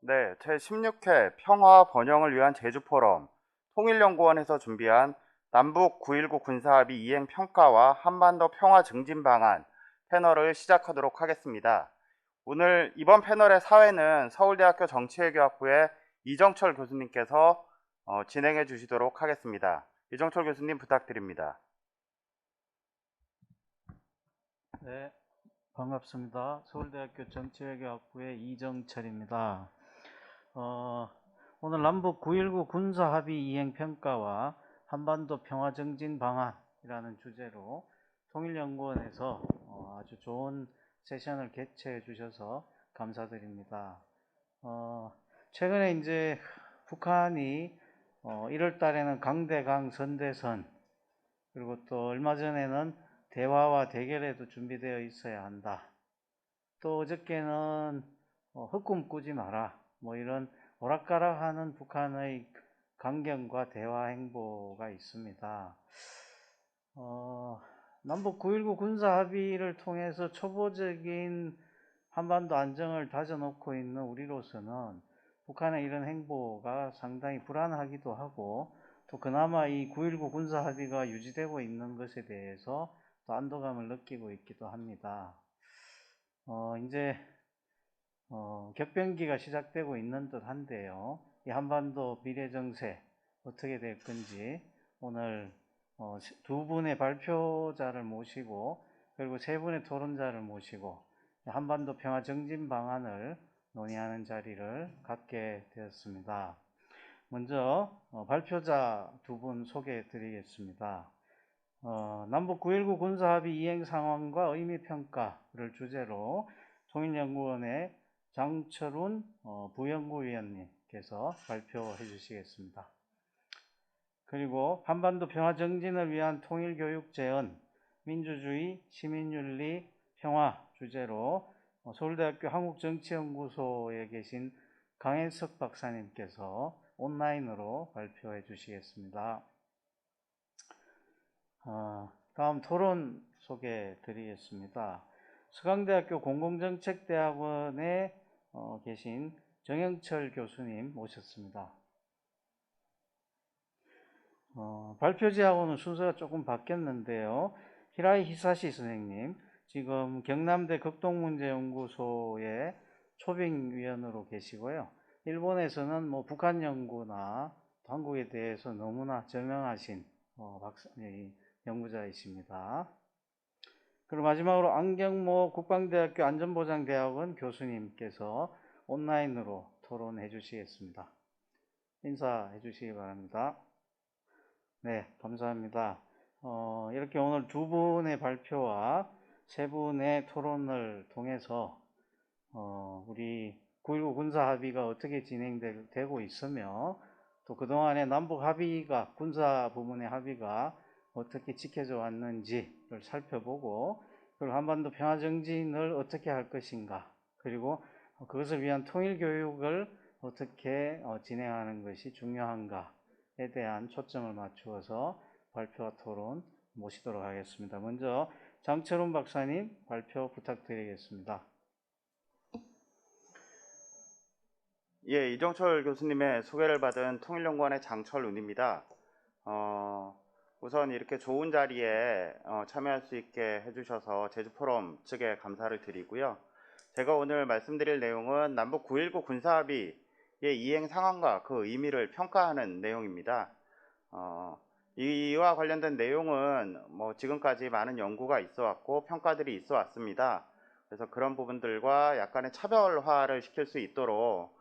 네, 제16회 평화 번영을 위한 제주포럼 통일연구원에서 준비한 남북 9.19 군사합의 이행 평가와 한반도 평화 증진 방안 패널을 시작하도록 하겠습니다. 오늘 이번 패널의 사회는 서울대학교 정치외교학부의 이정철 교수님께서 진행해 주시도록 하겠습니다. 이정철 교수님 부탁드립니다. 네, 반갑습니다. 서울대학교 정치외교학부의 이정철입니다. 오늘 남북 9.19 군사합의 이행평가와 한반도 평화증진 방안이라는 주제로 통일연구원에서 아주 좋은 세션을 개최해 주셔서 감사드립니다. 최근에 이제 북한이 1월 달에는 강대강 선대선, 그리고 또 얼마 전에는 대화와 대결에도 준비되어 있어야 한다. 또 어저께는 흑꿈 꾸지 마라. 뭐 이런 오락가락하는 북한의 강경과 대화 행보가 있습니다. 남북 9.19 군사 합의를 통해서 초보적인 한반도 안정을 다져놓고 있는 우리로서는 북한의 이런 행보가 상당히 불안하기도 하고, 또 그나마 이 9.19 군사 합의가 유지되고 있는 것에 대해서 또 안도감을 느끼고 있기도 합니다. 이제 격변기가 시작되고 있는 듯 한데요. 이 한반도 미래 정세 어떻게 될 건지 오늘 두 분의 발표자를 모시고, 그리고 세 분의 토론자를 모시고 한반도 평화 정진 방안을 논의하는 자리를 갖게 되었습니다. 먼저 발표자 두 분 소개해 드리겠습니다. 남북 9.19 군사합의 이행 상황과 의미 평가를 주제로 통일연구원의 장철훈 부연구위원님께서 발표해 주시겠습니다. 그리고 한반도 평화 정진을 위한 통일교육 재현, 민주주의, 시민윤리, 평화 주제로 서울대학교 한국정치연구소에 계신 강현석 박사님께서 온라인으로 발표해 주시겠습니다. 다음 토론 소개해 드리겠습니다. 서강대학교 공공정책대학원에 계신 정영철 교수님 모셨습니다. 발표지하고는 순서가 조금 바뀌었는데요. 히라이 히사시 선생님, 지금 경남대 극동문제연구소의 초빙위원으로 계시고요. 일본에서는 뭐 북한 연구나 한국에 대해서 너무나 저명하신 연구자이십니다. 그리고 마지막으로 안경모 국방대학교 안전보장대학원 교수님께서 온라인으로 토론해 주시겠습니다. 인사해 주시기 바랍니다. 네, 감사합니다. 이렇게 오늘 두 분의 발표와 세 분의 토론을 통해서 우리 9.19 군사합의가 어떻게 진행되고 있으며, 또 그동안의 남북 합의가, 군사 부문의 합의가 어떻게 지켜져 왔는지를 살펴보고, 그리고 한반도 평화정진을 어떻게 할 것인가, 그리고 그것을 위한 통일교육을 어떻게 진행하는 것이 중요한가에 대한 초점을 맞추어서 발표와 토론 모시도록 하겠습니다. 먼저 장철훈 박사님 발표 부탁드리겠습니다. 예, 이정철 교수님의 소개를 받은 통일연구원의 장철훈입니다. 우선 이렇게 좋은 자리에 참여할 수 있게 해주셔서 제주포럼 측에 감사를 드리고요. 제가 오늘 말씀드릴 내용은 남북 9.19 군사합의의 이행 상황과 그 의미를 평가하는 내용입니다. 이와 관련된 내용은 지금까지 많은 연구가 있어 왔고 평가들이 있어 왔습니다. 그래서 그런 부분들과 약간의 차별화를 시킬 수 있도록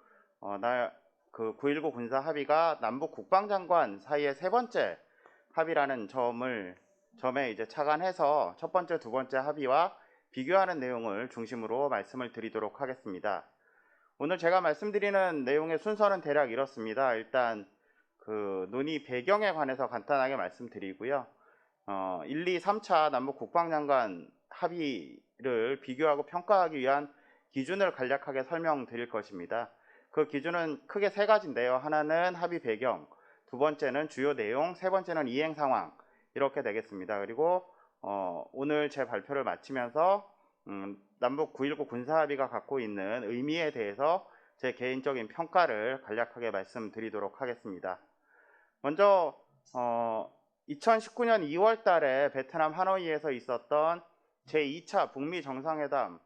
그 9.19 군사 합의가 남북 국방장관 사이의 세 번째 합의라는 점에 이제 착안해서 첫 번째, 두 번째 합의와 비교하는 내용을 중심으로 말씀을 드리도록 하겠습니다. 오늘 제가 말씀드리는 내용의 순서는 대략 이렇습니다. 일단 그 논의 배경에 관해서 간단하게 말씀드리고요. 1, 2, 3차 남북 국방장관 합의를 비교하고 평가하기 위한 기준을 간략하게 설명드릴 것입니다. 그 기준은 크게 세 가지인데요. 하나는 합의 배경, 두 번째는 주요 내용, 세 번째는 이행 상황, 이렇게 되겠습니다. 그리고 오늘 제 발표를 마치면서 남북 9.19 군사합의가 갖고 있는 의미에 대해서 제 개인적인 평가를 간략하게 말씀드리도록 하겠습니다. 먼저 2019년 2월 달에 베트남 하노이에서 있었던 제2차 북미 정상회담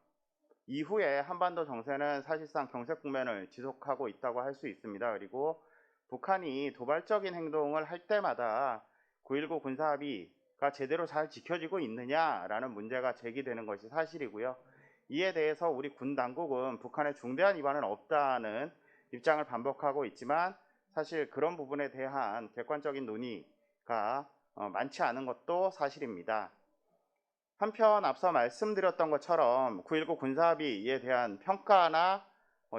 이후에 한반도 정세는 사실상 경색 국면을 지속하고 있다고 할 수 있습니다. 그리고 북한이 도발적인 행동을 할 때마다 9.19 군사합의가 제대로 잘 지켜지고 있느냐라는 문제가 제기되는 것이 사실이고요. 이에 대해서 우리 군 당국은 북한의 중대한 위반은 없다는 입장을 반복하고 있지만 사실 그런 부분에 대한 객관적인 논의가 많지 않은 것도 사실입니다. 한편 앞서 말씀드렸던 것처럼 9.19 군사합의에 대한 평가나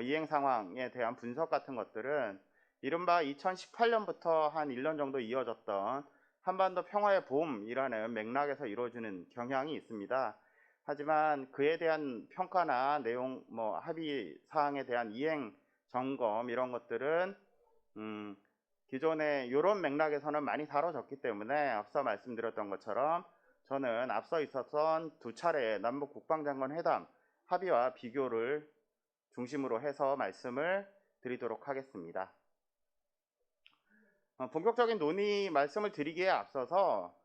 이행 상황에 대한 분석 같은 것들은 이른바 2018년부터 한 1년 정도 이어졌던 한반도 평화의 봄이라는 맥락에서 이루어지는 경향이 있습니다. 하지만 그에 대한 평가나 내용, 합의 사항에 대한 이행 점검 이런 것들은 기존의 이런 맥락에서는 많이 다뤄졌기 때문에 앞서 말씀드렸던 것처럼 저는 앞서 있었던 두 차례의 남북 국방장관 회담 합의와 비교를 중심으로 해서 말씀을 드리도록 하겠습니다. 본격적인 논의 말씀을 드리기에 앞서서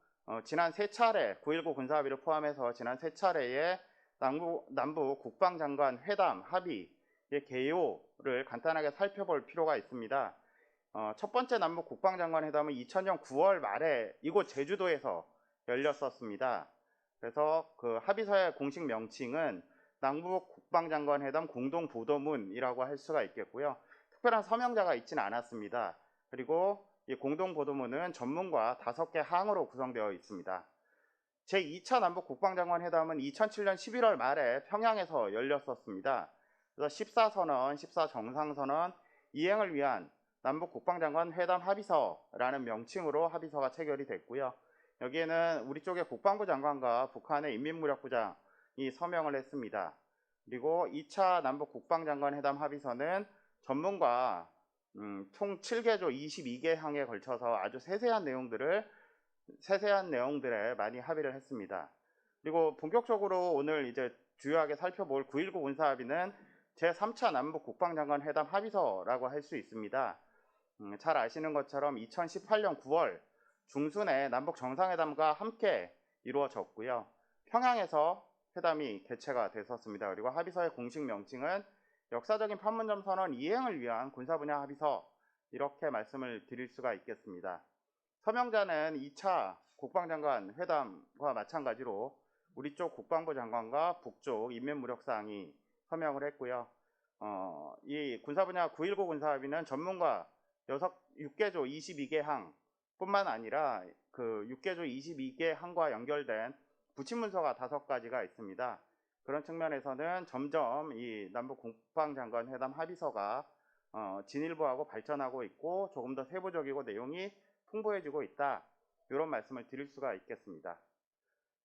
지난 세 차례 9.19 군사합의를 포함해서 지난 세 차례의 남북 국방장관 회담 합의의 개요를 간단하게 살펴볼 필요가 있습니다. 첫 번째 남북 국방장관 회담은 2000년 9월 말에 이곳 제주도에서 열렸었습니다. 그래서 그 합의서의 공식 명칭은 남북 국방장관 회담 공동보도문이라고 할 수가 있겠고요. 특별한 서명자가 있지는 않았습니다. 그리고 이 공동보도문은 전문과 5개 항으로 구성되어 있습니다. 제2차 남북 국방장관 회담은 2007년 11월 말에 평양에서 열렸었습니다. 그래서 14선언, 14정상선언 이행을 위한 남북 국방장관 회담 합의서라는 명칭으로 합의서가 체결이 됐고요. 여기에는 우리 쪽의 국방부 장관과 북한의 인민무력부장이 서명을 했습니다. 그리고 2차 남북 국방장관 회담 합의서는 전문가 총 7개조 22개 항에 걸쳐서 아주 세세한 내용들에 많이 합의를 했습니다. 그리고 본격적으로 오늘 이제 주요하게 살펴볼 9.19 군사합의는 제3차 남북 국방장관 회담 합의서라고 할 수 있습니다. 잘 아시는 것처럼 2018년 9월 중순에 남북 정상회담과 함께 이루어졌고요. 평양에서 회담이 개최가 됐었습니다. 그리고 합의서의 공식 명칭은 역사적인 판문점 선언 이행을 위한 군사분야 합의서 이렇게 말씀을 드릴 수가 있겠습니다. 서명자는 2차 국방장관 회담과 마찬가지로 우리 쪽 국방부 장관과 북쪽 인민무력상이 서명을 했고요. 이 군사분야 9.19 군사합의는 전문가 6개조 22개 항 뿐만 아니라 그 6개조 22개 항과 연결된 부친문서가 5가지가 있습니다. 그런 측면에서는 점점 이 남북 국방장관 회담 합의서가 진일보하고 발전하고 있고 조금 더 세부적이고 내용이 풍부해지고 있다. 이런 말씀을 드릴 수가 있겠습니다.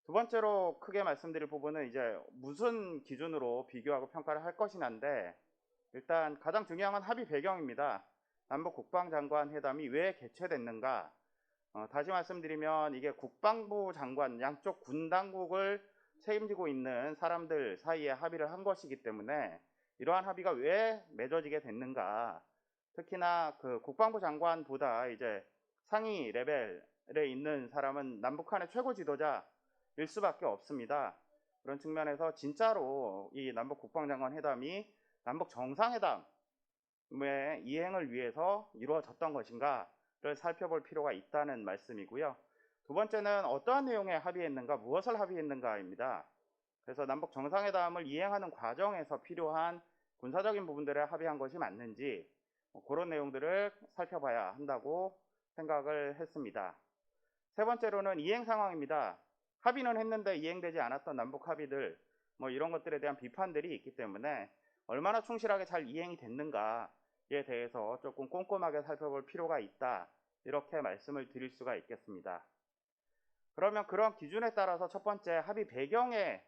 두 번째로 크게 말씀드릴 부분은 이제 무슨 기준으로 비교하고 평가를 할 것이냐인데 일단 가장 중요한 건 합의 배경입니다. 남북 국방장관 회담이 왜 개최됐는가? 다시 말씀드리면 이게 국방부 장관 양쪽 군 당국을 책임지고 있는 사람들 사이에 합의를 한 것이기 때문에 이러한 합의가 왜 맺어지게 됐는가? 특히나 그 국방부 장관보다 이제 상위 레벨에 있는 사람은 남북한의 최고 지도자일 수밖에 없습니다. 그런 측면에서 진짜로 이 남북 국방장관 회담이 남북 정상회담의 이행을 위해서 이루어졌던 것인가를 살펴볼 필요가 있다는 말씀이고요. 두 번째는 어떠한 내용에 합의했는가, 무엇을 합의했는가입니다. 그래서 남북 정상회담을 이행하는 과정에서 필요한 군사적인 부분들에 합의한 것이 맞는지 그런 내용들을 살펴봐야 한다고 생각을 했습니다. 세 번째로는 이행 상황입니다. 합의는 했는데 이행되지 않았던 남북 합의들 이런 것들에 대한 비판들이 있기 때문에 얼마나 충실하게 잘 이행이 됐는가에 대해서 조금 꼼꼼하게 살펴볼 필요가 있다. 이렇게 말씀을 드릴 수가 있겠습니다. 그러면 그런 기준에 따라서 첫 번째 합의 배경을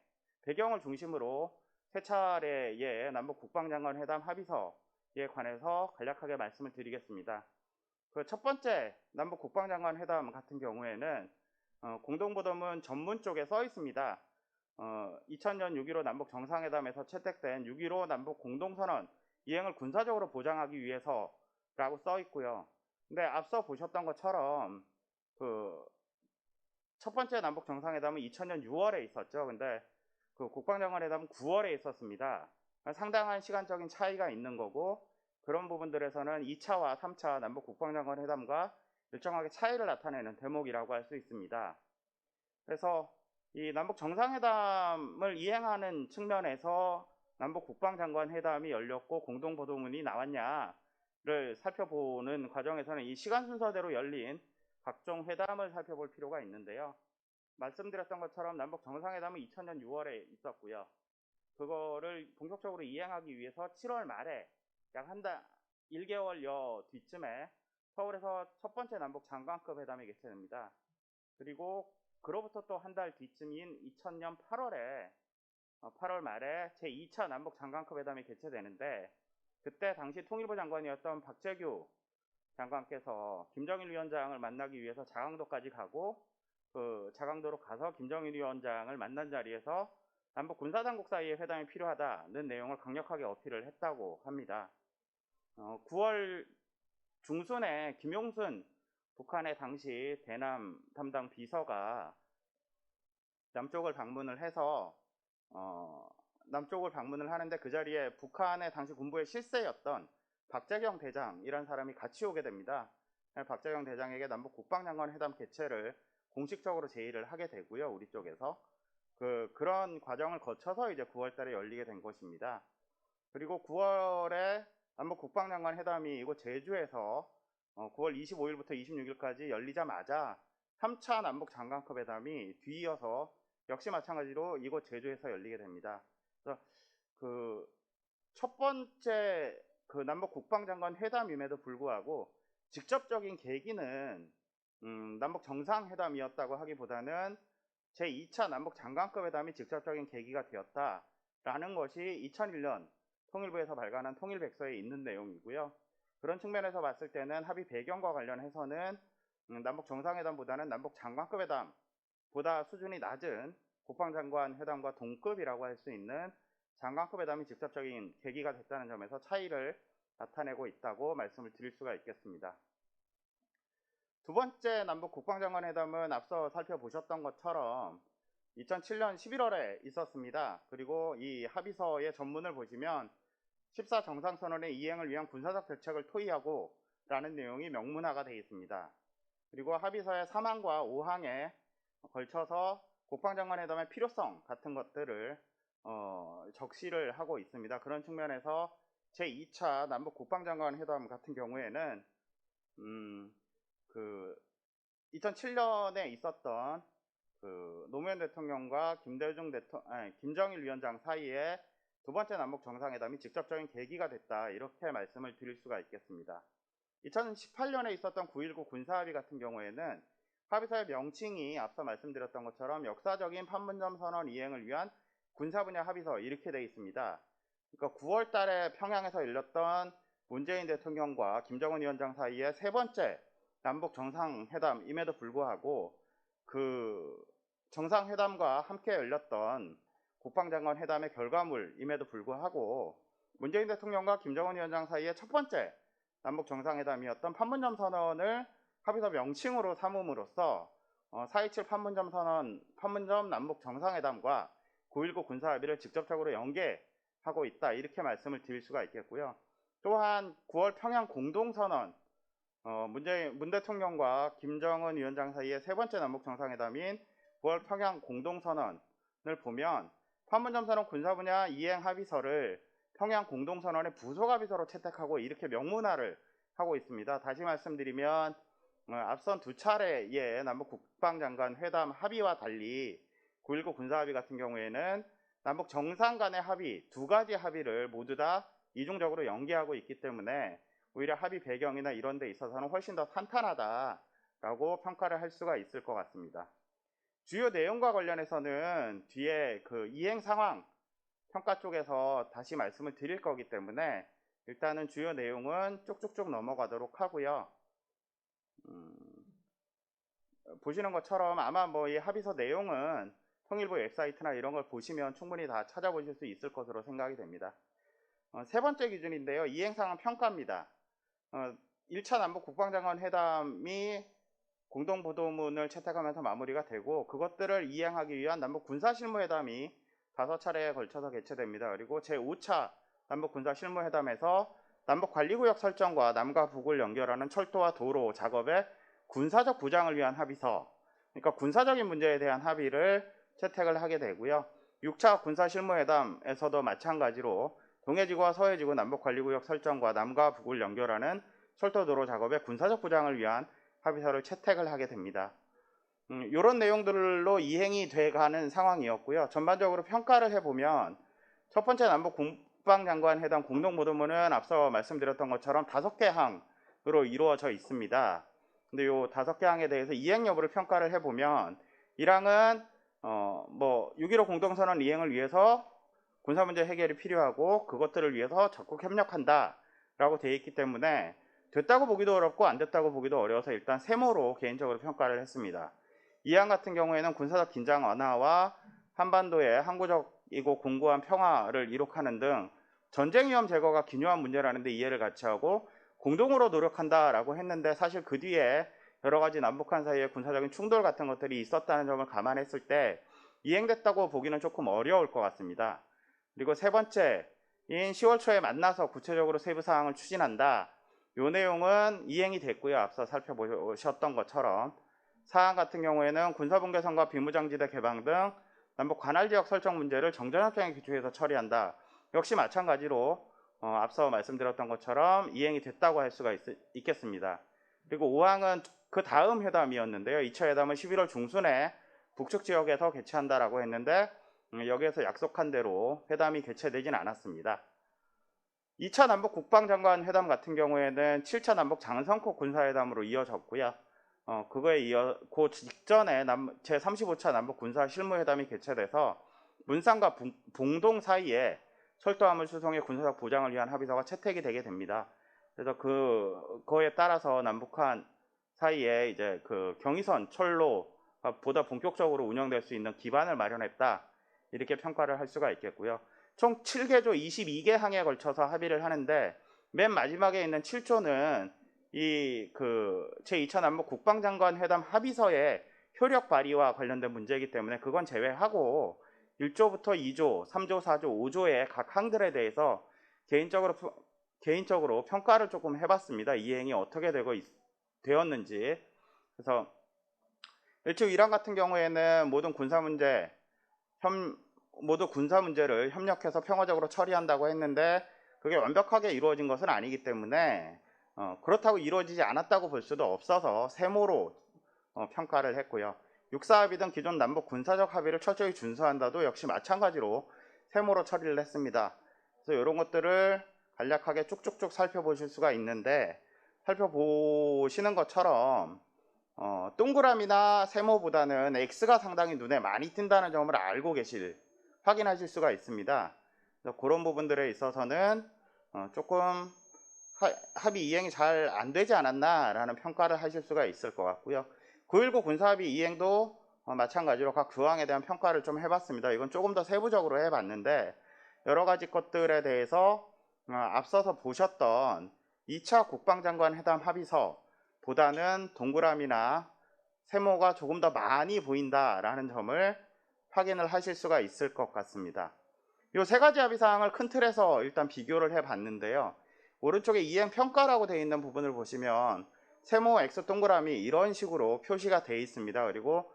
중심으로 세 차례의 남북 국방장관 회담 합의서에 관해서 간략하게 말씀을 드리겠습니다. 그 첫 번째 남북 국방장관 회담 같은 경우에는 공동보도문 전문 쪽에 써 있습니다. 2000년 6.15 남북 정상회담에서 채택된 6.15 남북 공동선언 이행을 군사적으로 보장하기 위해서라고 써 있고요. 근데 앞서 보셨던 것처럼 그 첫 번째 남북 정상회담은 2000년 6월에 있었죠. 근데 그 국방장관 회담은 9월에 있었습니다. 상당한 시간적인 차이가 있는 거고, 그런 부분들에서는 2차와 3차 남북 국방장관 회담과 일정하게 차이를 나타내는 대목이라고 할 수 있습니다. 그래서 이 남북 정상회담을 이행하는 측면에서 남북 국방장관 회담이 열렸고 공동 보도문이 나왔냐를 살펴보는 과정에서는 이 시간 순서대로 열린 각종 회담을 살펴볼 필요가 있는데요. 말씀드렸던 것처럼 남북 정상회담은 2000년 6월에 있었고요. 그거를 본격적으로 이행하기 위해서 7월 말에 약 한 달, 1개월여 뒤쯤에 서울에서 첫 번째 남북 장관급 회담이 개최됩니다. 그리고 그로부터 또 한 달 뒤쯤인 2000년 8월 말에 제2차 남북 장관급 회담이 개최되는데, 그때 당시 통일부 장관이었던 박재규 장관께서 김정일 위원장을 만나기 위해서 자강도까지 가고, 그 자강도로 가서 김정일 위원장을 만난 자리에서 남북 군사당국 사이의 회담이 필요하다는 내용을 강력하게 어필을 했다고 합니다. 9월 중순에 김용순 북한의 당시 대남 담당 비서가 남쪽을 방문을 해서 남쪽을 방문을 하는데, 그 자리에 북한의 당시 군부의 실세였던 박재경 대장이라는 사람이 같이 오게 됩니다. 박재경 대장에게 남북 국방장관 회담 개최를 공식적으로 제의를 하게 되고요. 우리 쪽에서 그런 과정을 거쳐서 이제 9월 달에 열리게 된 것입니다. 그리고 9월에 남북 국방장관 회담이 이곳 제주에서 9월 25일부터 26일까지 열리자마자 3차 남북 장관급 회담이 뒤이어서 역시 마찬가지로 이곳 제주에서 열리게 됩니다. 그래서 그 첫 번째 그 남북 국방장관 회담임에도 불구하고 직접적인 계기는 남북 정상회담이었다고 하기보다는 제2차 남북 장관급 회담이 직접적인 계기가 되었다라는 것이 2001년 통일부에서 발간한 통일백서에 있는 내용이고요. 그런 측면에서 봤을 때는 합의 배경과 관련해서는 남북 정상회담보다는 남북 장관급 회담보다 수준이 낮은 국방장관 회담과 동급이라고 할 수 있는 장관급 회담이 직접적인 계기가 됐다는 점에서 차이를 나타내고 있다고 말씀을 드릴 수가 있겠습니다. 두 번째 남북 국방장관 회담은 앞서 살펴보셨던 것처럼 2007년 11월에 있었습니다. 그리고 이 합의서의 전문을 보시면 14 정상선언의 이행을 위한 군사적 대책을 토의하고 라는 내용이 명문화가 되어 있습니다. 그리고 합의서의 3항과 5항에 걸쳐서 국방장관 회담의 필요성 같은 것들을 적시를 하고 있습니다. 그런 측면에서 제2차 남북 국방장관 회담 같은 경우에는 2007년에 있었던 노무현 대통령과 김정일 위원장 사이에 두 번째 남북 정상회담이 직접적인 계기가 됐다, 이렇게 말씀을 드릴 수가 있겠습니다. 2018년에 있었던 9.19 군사합의 같은 경우에는 합의서의 명칭이 앞서 말씀드렸던 것처럼 역사적인 판문점 선언 이행을 위한 군사분야 합의서 이렇게 되어 있습니다. 그러니까 9월 달에 평양에서 열렸던 문재인 대통령과 김정은 위원장 사이의 세 번째 남북 정상회담임에도 불구하고 그 정상회담과 함께 열렸던 국방장관 회담의 결과물임에도 불구하고 문재인 대통령과 김정은 위원장 사이의 첫 번째 남북 정상회담이었던 판문점 선언을 합의서 명칭으로 삼음으로써 4.27 판문점 남북 정상회담과 9.19 군사합의를 직접적으로 연계하고 있다, 이렇게 말씀을 드릴 수가 있겠고요. 또한 9월 평양 공동선언, 문 대통령과 김정은 위원장 사이의 세 번째 남북 정상회담인 9월 평양 공동선언을 보면 판문점 선언 군사분야 이행 합의서를 평양 공동선언의 부속 합의서로 채택하고 이렇게 명문화를 하고 있습니다. 다시 말씀드리면 앞선 두 차례의 남북 국방장관 회담 합의와 달리 9.19 군사합의 같은 경우에는 남북 정상 간의 합의, 두 가지 합의를 모두 다 이중적으로 연계하고 있기 때문에 오히려 합의 배경이나 이런 데 있어서는 훨씬 더 탄탄하다라고 평가를 할 수가 있을 것 같습니다. 주요 내용과 관련해서는 뒤에 그 이행 상황 평가 쪽에서 다시 말씀을 드릴 거기 때문에 일단은 주요 내용은 쭉쭉쭉 넘어가도록 하고요. 보시는 것처럼 아마 뭐 이 합의서 내용은 통일부 웹사이트나 이런 걸 보시면 충분히 다 찾아보실 수 있을 것으로 생각이 됩니다. 세 번째 기준인데요. 이행상황 평가입니다. 1차 남북 국방장관 회담이 공동보도문을 채택하면서 마무리가 되고 그것들을 이행하기 위한 남북 군사실무회담이 5차례에 걸쳐서 개최됩니다. 그리고 제5차 남북 군사실무회담에서 남북 관리구역 설정과 남과 북을 연결하는 철도와 도로 작업의 군사적 부장을 위한 합의서, 그러니까 군사적인 문제에 대한 합의를 채택을 하게 되고요. 6차 군사실무회담에서도 마찬가지로 동해지구와 서해지구 남북 관리구역 설정과 남과 북을 연결하는 철도 도로 작업의 군사적 부장을 위한 합의서를 채택을 하게 됩니다. 이런 내용들로 이행이 돼가는 상황이었고요. 전반적으로 평가를 해보면 첫 번째 남북 국방장관 회담 공동보도문은 앞서 말씀드렸던 것처럼 5개 항으로 이루어져 있습니다. 근데 이 5개 항에 대해서 이행 여부를 평가를 해보면 1항은 6.15 공동선언 이행을 위해서 군사문제 해결이 필요하고 그것들을 위해서 적극 협력한다 라고 되어 있기 때문에 됐다고 보기도 어렵고 안 됐다고 보기도 어려워서 일단 세모로 개인적으로 평가를 했습니다. 2항 같은 경우에는 군사적 긴장 완화와 한반도의 항구적이고 공고한 평화를 이룩하는 등 전쟁 위험 제거가 기묘한 문제라는 데 이해를 같이 하고 공동으로 노력한다라고 했는데 사실 그 뒤에 여러 가지 남북한 사이에 군사적인 충돌 같은 것들이 있었다는 점을 감안했을 때 이행됐다고 보기는 조금 어려울 것 같습니다. 그리고 세 번째인 10월 초에 만나서 구체적으로 세부 사항을 추진한다. 이 내용은 이행이 됐고요. 앞서 살펴보셨던 것처럼 4항 같은 경우에는 군사분계선과 비무장지대 개방 등 남북 관할지역 설정 문제를 정전협정에 기초해서 처리한다. 역시 마찬가지로 앞서 말씀드렸던 것처럼 이행이 됐다고 할 수가 있겠습니다. 그리고 5항은 그 다음 회담이었는데요. 2차 회담은 11월 중순에 북측 지역에서 개최한다라고 했는데 여기에서 약속한 대로 회담이 개최되진 않았습니다. 2차 남북 국방장관 회담 같은 경우에는 7차 남북 장성코 군사회담으로 이어졌고요. 그거에 이어 그 직전에 제35차 남북 군사 실무회담이 개최돼서 문상과 봉동 사이에 철도화물 수송의 군사적 보장을 위한 합의서가 채택이 되게 됩니다. 그래서 그거에 따라서 남북한 사이에 이제 그 경의선 철로가 보다 본격적으로 운영될 수 있는 기반을 마련했다. 이렇게 평가를 할 수가 있겠고요. 총 7개조 22개 항에 걸쳐서 합의를 하는데 맨 마지막에 있는 7조는 제2차 남북 국방장관 회담 합의서의 효력 발휘와 관련된 문제이기 때문에 그건 제외하고 1조부터 2조, 3조, 4조, 5조의 각 항들에 대해서 개인적으로 평가를 조금 해봤습니다. 이행이 어떻게 되었는지. 그래서 1조 1항 같은 경우에는 모든 군사 문제를 협력해서 평화적으로 처리한다고 했는데 그게 완벽하게 이루어진 것은 아니기 때문에 그렇다고 이루어지지 않았다고 볼 수도 없어서 세모로 평가를 했고요. 육사합의 등 기존 남북 군사적 합의를 철저히 준수한다도 역시 마찬가지로 세모로 처리를 했습니다. 그래서 이런 것들을 간략하게 쭉쭉쭉 살펴보실 수가 있는데 살펴보시는 것처럼 동그라미나 세모보다는 X가 상당히 눈에 많이 띈다는 점을 확인하실 수가 있습니다. 그래서 그런 부분들에 있어서는 조금 합의 이행이 잘 안 되지 않았나라는 평가를 하실 수가 있을 것 같고요. 9.19 군사합의 이행도 마찬가지로 각 조항에 대한 평가를 좀 해봤습니다. 이건 조금 더 세부적으로 해봤는데 여러 가지 것들에 대해서 앞서서 보셨던 2차 국방장관 회담 합의서보다는 동그라미나 세모가 조금 더 많이 보인다라는 점을 확인을 하실 수가 있을 것 같습니다. 이 세 가지 합의 사항을 큰 틀에서 일단 비교를 해봤는데요. 오른쪽에 이행 평가라고 되어 있는 부분을 보시면 세모 X 동그라미 이런 식으로 표시가 되어 있습니다. 그리고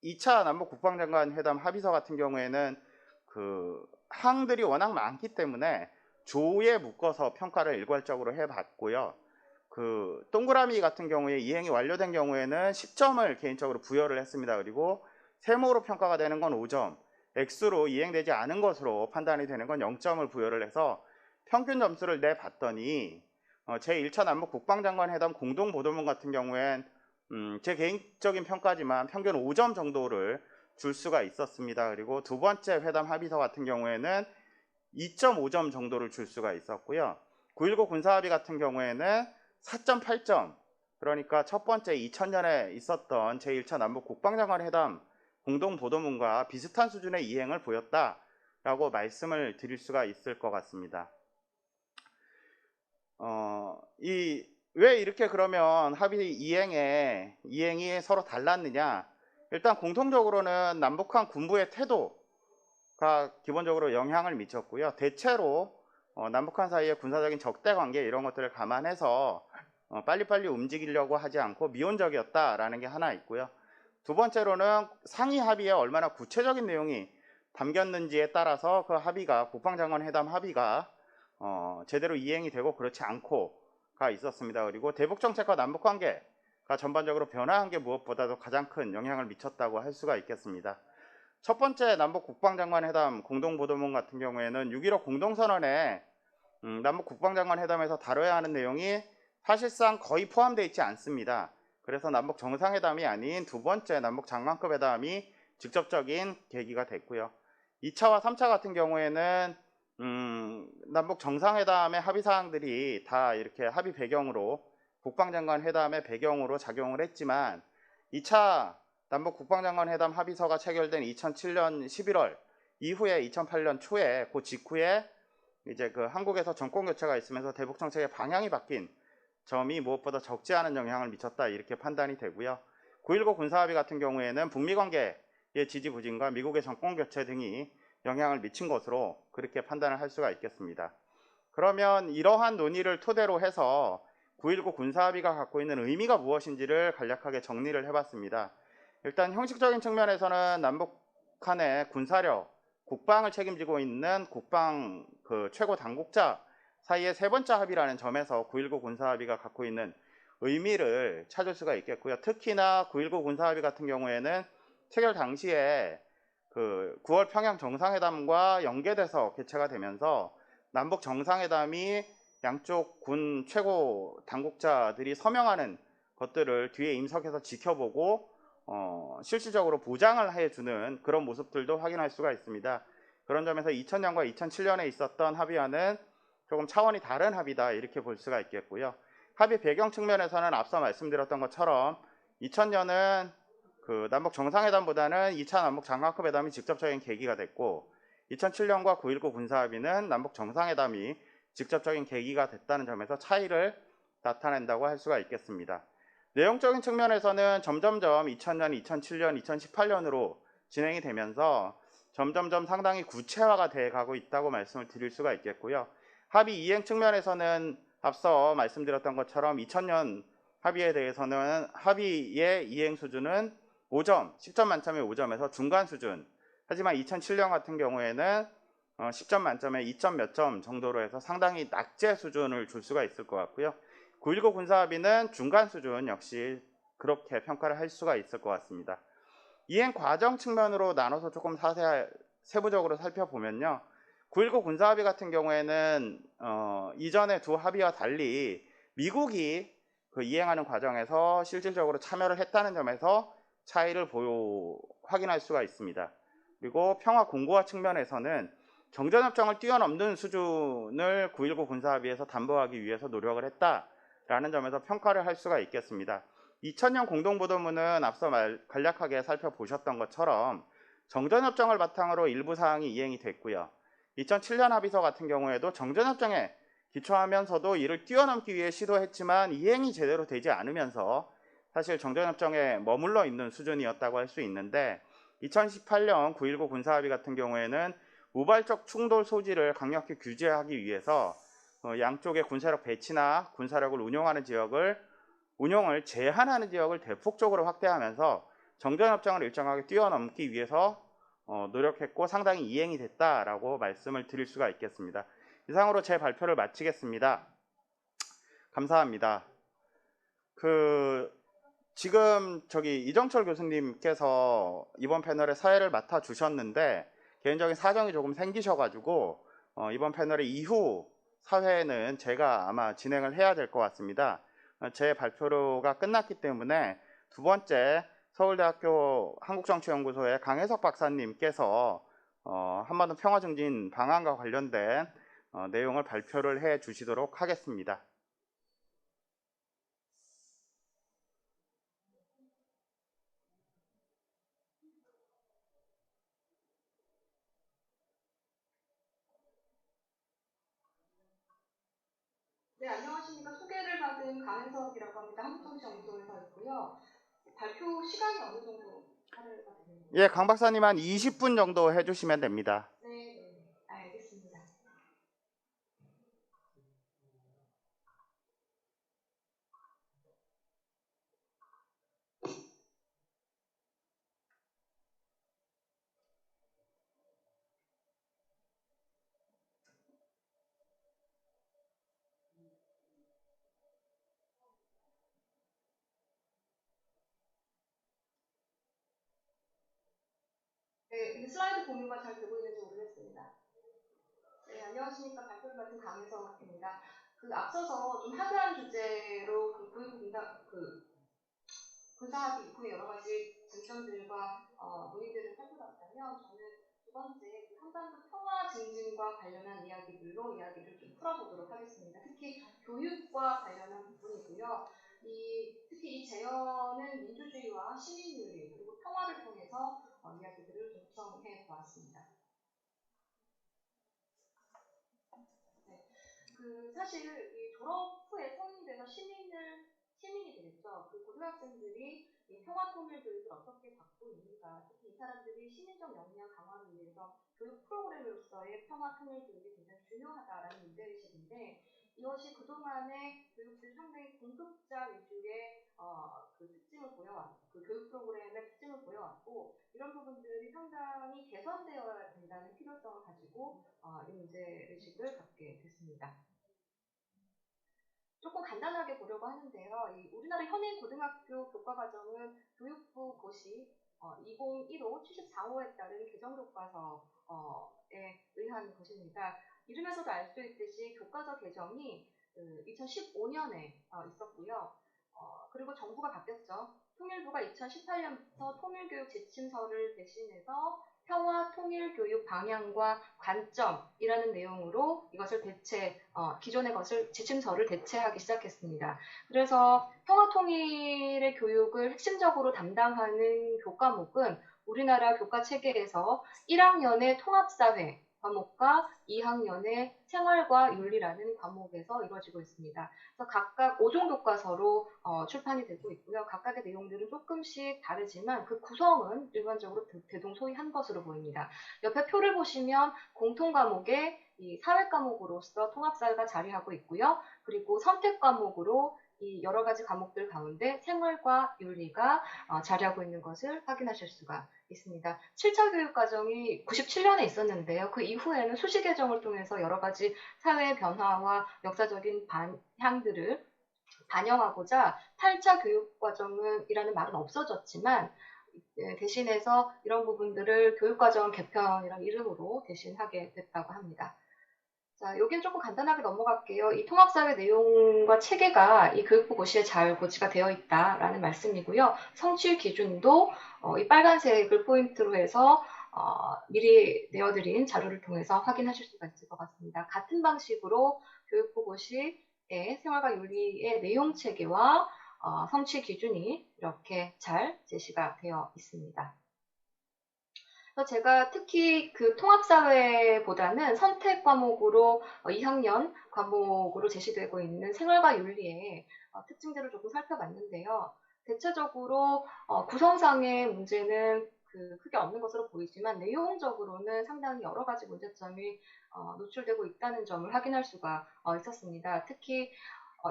2차 남북 국방장관 회담 합의서 같은 경우에는 그 항들이 워낙 많기 때문에 조에 묶어서 평가를 일괄적으로 해봤고요. 그 동그라미 같은 경우에 이행이 완료된 경우에는 10점을 개인적으로 부여를 했습니다. 그리고 세모로 평가가 되는 건 5점, X로 이행되지 않은 것으로 판단이 되는 건 0점을 부여를 해서 평균 점수를 내봤더니 제1차 남북 국방장관 회담 공동보도문 같은 경우엔 제 개인적인 평가지만 평균 5점 정도를 줄 수가 있었습니다. 그리고 두 번째 회담 합의서 같은 경우에는 2.5점 정도를 줄 수가 있었고요. 9.19 군사합의 같은 경우에는 4.8점, 그러니까 첫 번째 2000년에 있었던 제1차 남북 국방장관 회담 공동보도문과 비슷한 수준의 이행을 보였다. 라고 말씀을 드릴 수가 있을 것 같습니다. 왜 이렇게 그러면 합의 이행이 서로 달랐느냐? 일단 공통적으로는 남북한 군부의 태도가 기본적으로 영향을 미쳤고요. 대체로 남북한 사이의 군사적인 적대 관계 이런 것들을 감안해서 빨리빨리 움직이려고 하지 않고 미온적이었다라는 게 하나 있고요. 두 번째로는 상위 합의에 얼마나 구체적인 내용이 담겼는지에 따라서 그 합의가 국방장관 회담 합의가 제대로 이행이 되고 그렇지 않고가 있었습니다. 그리고 대북 정책과 남북 관계가 전반적으로 변화한 게 무엇보다도 가장 큰 영향을 미쳤다고 할 수가 있겠습니다. 첫 번째 남북 국방장관 회담 공동보도문 같은 경우에는 6.15 공동선언에 남북 국방장관 회담에서 다뤄야 하는 내용이 사실상 거의 포함되어 있지 않습니다. 그래서 남북 정상회담이 아닌 두 번째 남북 장관급 회담이 직접적인 계기가 됐고요. 2차와 3차 같은 경우에는 남북 정상회담의 합의 사항들이 다 이렇게 합의 배경으로 국방장관 회담의 배경으로 작용을 했지만 2차 남북 국방장관 회담 합의서가 체결된 2007년 11월 이후에 2008년 초에 그 직후에 이제 그 한국에서 정권 교체가 있으면서 대북 정책의 방향이 바뀐 점이 무엇보다 적지 않은 영향을 미쳤다 이렇게 판단이 되고요. 9.19 군사합의 같은 경우에는 북미 관계의 지지부진과 미국의 정권 교체 등이 영향을 미친 것으로 그렇게 판단을 할 수가 있겠습니다. 그러면 이러한 논의를 토대로 해서 9.19 군사합의가 갖고 있는 의미가 무엇인지를 간략하게 정리를 해봤습니다. 일단 형식적인 측면에서는 남북한의 군사력, 국방을 책임지고 있는 국방 최고 당국자 사이의 세 번째 합의라는 점에서 9.19 군사합의가 갖고 있는 의미를 찾을 수가 있겠고요. 특히나 9.19 군사합의 같은 경우에는 체결 당시에 9월 평양 정상회담과 연계돼서 개최가 되면서 남북 정상회담이 양쪽 군 최고 당국자들이 서명하는 것들을 뒤에 임석해서 지켜보고 실질적으로 보장을 해주는 그런 모습들도 확인할 수가 있습니다. 그런 점에서 2000년과 2007년에 있었던 합의와는 조금 차원이 다른 합의다 이렇게 볼 수가 있겠고요. 합의 배경 측면에서는 앞서 말씀드렸던 것처럼 2000년은 남북 정상회담보다는 2차 남북 장관급 회담이 직접적인 계기가 됐고 2007년과 9.19 군사합의는 남북 정상회담이 직접적인 계기가 됐다는 점에서 차이를 나타낸다고 할 수가 있겠습니다. 내용적인 측면에서는 점점점 2000년, 2007년, 2018년으로 진행이 되면서 점점점 상당히 구체화가 돼 가고 있다고 말씀을 드릴 수가 있겠고요. 합의 이행 측면에서는 앞서 말씀드렸던 것처럼 2000년 합의에 대해서는 합의의 이행 수준은 5점, 10점 만점에 5점에서 중간 수준. 하지만 2007년 같은 경우에는 10점 만점에 2점 몇 점 정도로 해서 상당히 낙제 수준을 줄 수가 있을 것 같고요. 9.19 군사합의는 중간 수준 역시 그렇게 평가를 할 수가 있을 것 같습니다. 이행 과정 측면으로 나눠서 조금 세부적으로 살펴보면요. 9.19 군사합의 같은 경우에는 이전의 두 합의와 달리 미국이 이행하는 과정에서 실질적으로 참여를 했다는 점에서 차이를 확인할 수가 있습니다. 그리고 평화 공고화 측면에서는 정전협정을 뛰어넘는 수준을 9.19 군사합의에서 담보하기 위해서 노력을 했다라는 점에서 평가를 할 수가 있겠습니다. 2000년 공동보도문은 앞서 간략하게 살펴보셨던 것처럼 정전협정을 바탕으로 일부 사항이 이행이 됐고요. 2007년 합의서 같은 경우에도 정전협정에 기초하면서도 이를 뛰어넘기 위해 시도했지만 이행이 제대로 되지 않으면서 사실 정전협정에 머물러 있는 수준이었다고 할 수 있는데 2018년 9.19 군사합의 같은 경우에는 우발적 충돌 소지를 강력히 규제하기 위해서 양쪽의 군사력 배치나 군사력을 운용을 제한하는 지역을 대폭적으로 확대하면서 정전협정을 일정하게 뛰어넘기 위해서 노력했고 상당히 이행이 됐다라고 말씀을 드릴 수가 있겠습니다. 이상으로 제 발표를 마치겠습니다. 감사합니다. 지금 이정철 교수님께서 이번 패널의 사회를 맡아 주셨는데 개인적인 사정이 조금 생기셔가지고 이번 패널의 이후 사회는 제가 아마 진행을 해야 될 것 같습니다. 제 발표가 끝났기 때문에 두 번째 서울대학교 한국정치연구소의 강혜석 박사님께서 한반도 평화증진 방안과 관련된 내용을 발표를 해 주시도록 하겠습니다. 네, 안녕하십니까. 소개를 받은 강은석이라고 합니다. 한국정치연구소에서 있고요. 발표 시간이 어느 정도 할애가 되는 예, 건가요? 강 박사님 한 20분 정도 해주시면 됩니다. 네, 네, 알겠습니다. 네, 근데 슬라이드 공유가 잘 되고 있는지 모르겠습니다. 네, 안녕하십니까. 발표를 맡은 강혜성입니다. 앞서서 좀 하드한 주제로 군사합의 이후에 여러 가지 쟁점들과 논의들을 살펴봤다면 저는 두 번째 한반도 평화 증진과 관련한 이야기들로 이야기를 좀 풀어보도록 하겠습니다. 특히 교육과 관련한 부분이고요. 특히 이 재현은 민주주의와 시민윤리 그리고 평화를 통해서 이야기들을 좀 구성해 보았습니다. 네. 사실 이 졸업 후에 성인이 돼서 시민이 되겠죠. 고등학생들이 이 평화 통일 교육을 어떻게 받고 있는가, 특히 이 사람들이 시민적 역량 강화를 위해서 교육 프로그램으로서의 평화 통일 교육이 굉장히 중요하다라는 문제의식인데 이것이 그동안의 교육들 상당히 공급자 위주의 그 교육 프로그램의 특징을 보여왔고 이런 부분들이 상당히 개선되어야 된다는 필요성을 가지고 이 문제의식을 갖게 됐습니다. 조금 간단하게 보려고 하는데요. 우리나라 현행 고등학교 교과과정은 교육부 고시 2015 74호에 따른 개정교과서에 의한 것입니다. 이름에서도 알 수 있듯이 교과서 개정이 2015년에 있었고요. 그리고 정부가 바뀌었죠. 통일부가 2018년부터 통일교육 지침서를 대신해서 평화 통일교육 방향과 관점이라는 내용으로 이것을 기존의 것을 지침서를 대체하기 시작했습니다. 그래서 평화 통일의 교육을 핵심적으로 담당하는 교과목은 우리나라 교과 체계에서 1학년의 통합사회 과목과 2학년의 생활과 윤리라는 과목에서 이루어지고 있습니다. 그래서 각각 5종 교과서로 출판이 되고 있고요. 각각의 내용들은 조금씩 다르지만 그 구성은 일반적으로 대동소이한 것으로 보입니다. 옆에 표를 보시면 공통 과목에 이 사회 과목으로서 통합사회가 자리하고 있고요. 그리고 선택 과목으로 이 여러 가지 과목들 가운데 생활과 윤리가 자리하고 있는 것을 확인하실 수가 있습니다. 7차 교육과정이 97년에 있었는데요. 그 이후에는 수시 개정을 통해서 여러 가지 사회 변화와 역사적인 방향들을 반영하고자 8차 교육과정이라는 말은 없어졌지만 대신해서 이런 부분들을 교육과정 개편이라는 이름으로 대신하게 됐다고 합니다. 자, 여기는 조금 간단하게 넘어갈게요. 이 통합사회 내용과 체계가 이 교육부 고시에 잘 고치가 되어 있다라는 말씀이고요. 성취 기준도 이 빨간색을 포인트로 해서 미리 내어드린 자료를 통해서 확인하실 수가 있을 것 같습니다. 같은 방식으로 교육부 고시의 생활과 윤리의 내용 체계와 성취 기준이 이렇게 잘 제시가 되어 있습니다. 제가 특히 통합사회보다는 선택 과목으로 2학년 과목으로 제시되고 있는 생활과 윤리의 특징들을 조금 살펴봤는데요. 대체적으로 구성상의 문제는 크게 없는 것으로 보이지만 내용적으로는 상당히 여러 가지 문제점이 노출되고 있다는 점을 확인할 수가 있었습니다. 특히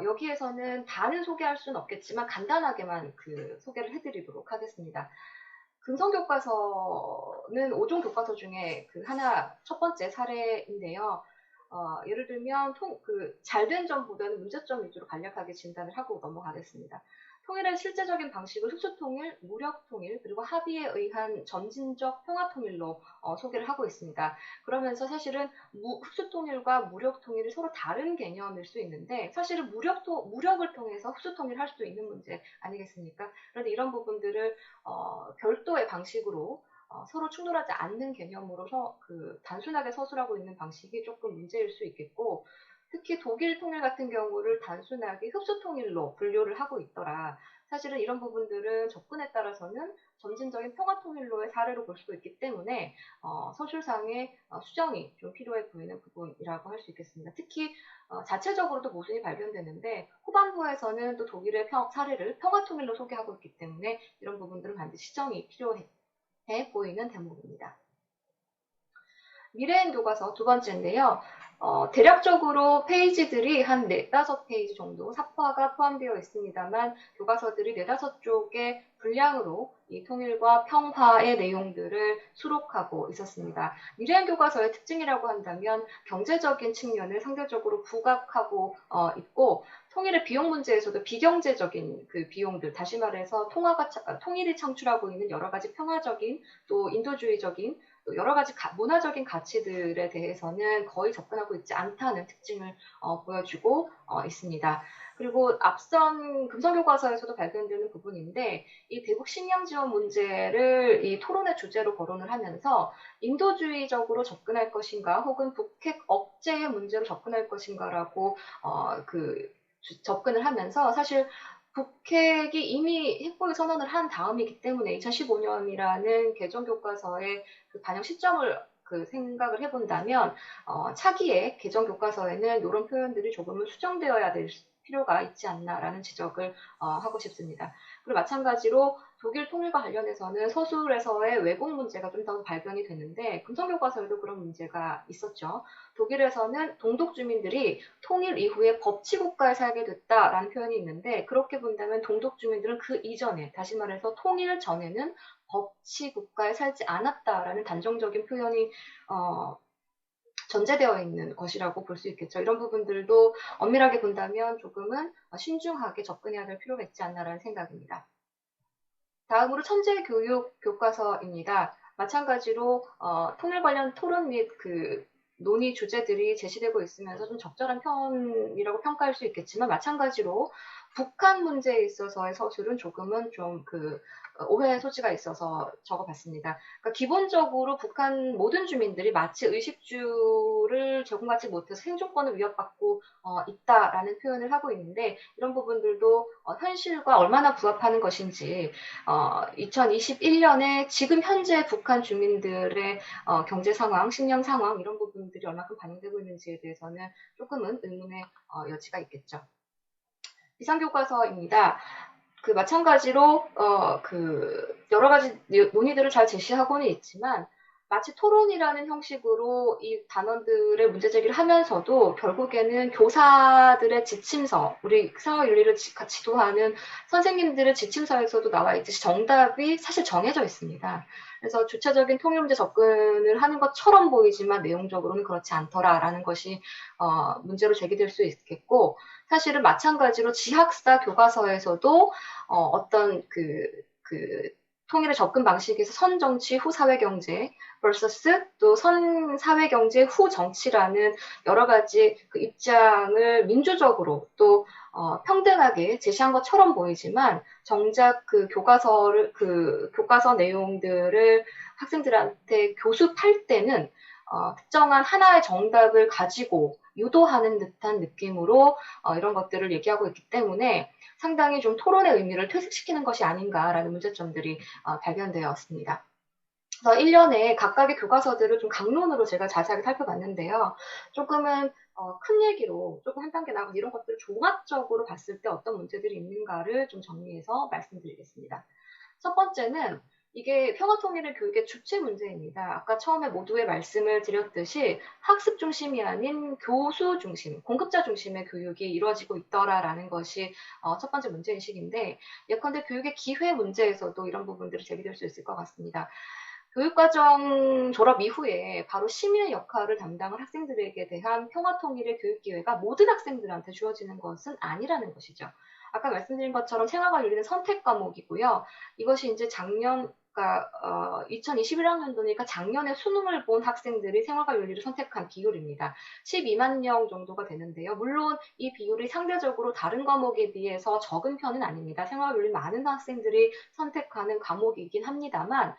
여기에서는 다는 소개할 수는 없겠지만 간단하게만 소개를 해드리도록 하겠습니다. 근성교과서는 5종 교과서 중에 첫 번째 사례인데요. 예를 들면 잘된 점보다는 문제점 위주로 간략하게 진단을 하고 넘어가겠습니다. 통일의 실제적인 방식을 흡수통일, 무력통일, 그리고 합의에 의한 점진적 평화통일로 소개를 하고 있습니다. 그러면서 사실은 흡수통일과 무력통일이 서로 다른 개념일 수 있는데 사실은 무력을 통해서 흡수통일을 할 수도 있는 문제 아니겠습니까? 그런데 이런 부분들을 별도의 방식으로 서로 충돌하지 않는 개념으로 단순하게 서술하고 있는 방식이 조금 문제일 수 있겠고 특히 독일 통일 같은 경우를 단순하게 흡수 통일로 분류를 하고 있더라. 사실은 이런 부분들은 접근에 따라서는 점진적인 평화 통일로의 사례로 볼 수도 있기 때문에 서술상의 수정이 좀 필요해 보이는 부분이라고 할 수 있겠습니다. 특히 자체적으로도 모순이 발견되는데 후반부에서는 또 독일의 사례를 평화 통일로 소개하고 있기 때문에 이런 부분들은 반드시 시정이 필요해 보이는 대목입니다. 미래엔 교과서 두 번째인데요. 대략적으로 페이지들이 한 4-5페이지 정도 사파가 포함되어 있습니다만 교과서들이 4-5쪽의 분량으로 이 통일과 평화의 내용들을 수록하고 있었습니다. 미래엔 교과서의 특징이라고 한다면 경제적인 측면을 상대적으로 부각하고 있고 통일의 비용 문제에서도 비경제적인 그 비용들, 다시 말해서 통일이 창출하고 있는 여러 가지 평화적인 또 인도주의적인 여러 가지 문화적인 가치들에 대해서는 거의 접근하고 있지 않다는 특징을 보여주고 있습니다. 그리고 앞선 금성교과서에서도 발견되는 부분인데 이 대북 식량 지원 문제를 이 토론의 주제로 거론을 하면서 인도주의적으로 접근할 것인가 혹은 북핵 억제의 문제로 접근할 것인가라고 접근을 하면서 사실 북핵이 이미 핵보유 선언을 한 다음이기 때문에 2015년이라는 개정교과서의 그 반영 시점을 생각을 해본다면 차기의 개정교과서에는 이런 표현들이 조금은 수정되어야 될 필요가 있지 않나라는 지적을 하고 싶습니다. 그리고 마찬가지로 독일 통일과 관련해서는 서술에서의 왜곡 문제가 좀 더 발견이 되는데 금성교과서에도 그런 문제가 있었죠. 독일에서는 동독 주민들이 통일 이후에 법치국가에 살게 됐다라는 표현이 있는데 그렇게 본다면 동독 주민들은 그 이전에 다시 말해서 통일 전에는 법치국가에 살지 않았다라는 단정적인 표현이 전제되어 있는 것이라고 볼 수 있겠죠. 이런 부분들도 엄밀하게 본다면 조금은 신중하게 접근해야 될 필요가 있지 않나라는 생각입니다. 다음으로 천재교육 교과서입니다. 마찬가지로 통일 관련 토론 및 논의 주제들이 제시되고 있으면서 좀 적절한 편이라고 평가할 수 있겠지만 마찬가지로 북한 문제에 있어서의 서술은 조금은 좀 오해의 소지가 있어서 적어봤습니다. 그러니까 기본적으로 북한 모든 주민들이 마치 의식주를 제공받지 못해서 생존권을 위협받고 있다라는 표현을 하고 있는데 이런 부분들도 현실과 얼마나 부합하는 것인지 2021년에 지금 현재 북한 주민들의 경제 상황, 식량 상황 이런 부분들이 얼마큼 반영되고 있는지에 대해서는 조금은 의문의 여지가 있겠죠. 비상교과서입니다. 마찬가지로 여러 가지 논의들을 잘 제시하고는 있지만 마치 토론이라는 형식으로 이 단원들의 문제 제기를 하면서도 결국에는 교사들의 지침서, 우리 생활윤리를 지도하는 선생님들의 지침서에서도 나와 있듯이 정답이 사실 정해져 있습니다. 그래서 주체적인 통일 문제 접근을 하는 것처럼 보이지만 내용적으로는 그렇지 않더라라는 것이 문제로 제기될 수 있겠고 사실은 마찬가지로 지학사 교과서에서도 어떤 통일의 접근 방식에서 선정치 후 사회경제 vs 또 선사회경제 후 정치라는 여러 가지 입장을 민주적으로 또 평등하게 제시한 것처럼 보이지만 정작 교과서 내용들을 학생들한테 교습할 때는 특정한 하나의 정답을 가지고 유도하는 듯한 느낌으로 이런 것들을 얘기하고 있기 때문에 상당히 좀 토론의 의미를 퇴색시키는 것이 아닌가라는 문제점들이 발견되었습니다. 그래서 1년에 각각의 교과서들을 좀 강론으로 제가 자세하게 살펴봤는데요. 조금은 큰 얘기로 조금 한 단계 나가서 이런 것들을 종합적으로 봤을 때 어떤 문제들이 있는가를 좀 정리해서 말씀드리겠습니다. 첫 번째는 이게 평화통일의 교육의 주체 문제입니다. 아까 처음에 모두에 말씀을 드렸듯이 학습 중심이 아닌 교수 중심, 공급자 중심의 교육이 이루어지고 있더라라는 것이 첫 번째 문제인식인데 예컨대 교육의 기회 문제에서도 이런 부분들이 제기될 수 있을 것 같습니다. 교육과정 졸업 이후에 바로 시민의 역할을 담당한 학생들에게 대한 평화통일의 교육기회가 모든 학생들한테 주어지는 것은 아니라는 것이죠. 아까 말씀드린 것처럼 생활과 윤리는 선택 과목이고요. 이것이 이제 2021학년도니까 작년에 수능을 본 학생들이 생활과 윤리를 선택한 비율입니다. 12만 명 정도가 되는데요. 물론 이 비율이 상대적으로 다른 과목에 비해서 적은 편은 아닙니다. 생활과 윤리 많은 학생들이 선택하는 과목이긴 합니다만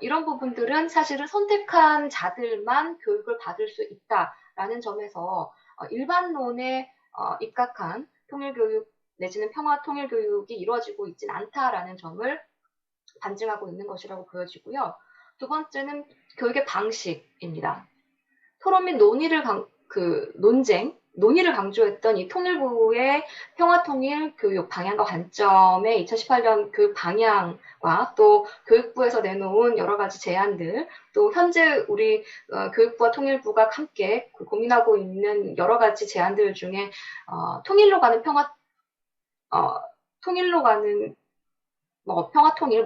이런 부분들은 사실은 선택한 자들만 교육을 받을 수 있다라는 점에서 일반론에 입각한 통일교육 내지는 평화 통일교육이 이루어지고 있진 않다라는 점을 반증하고 있는 것이라고 보여지고요. 두 번째는 교육의 방식입니다. 토론 및 논의를 강조했던 이 통일부의 평화통일 교육 방향과 관점의 2018년 교육 방향과 또 교육부에서 내놓은 여러 가지 제안들, 또 현재 우리 교육부와 통일부가 함께 고민하고 있는 여러 가지 제안들 중에 통일로 가는 평화통일,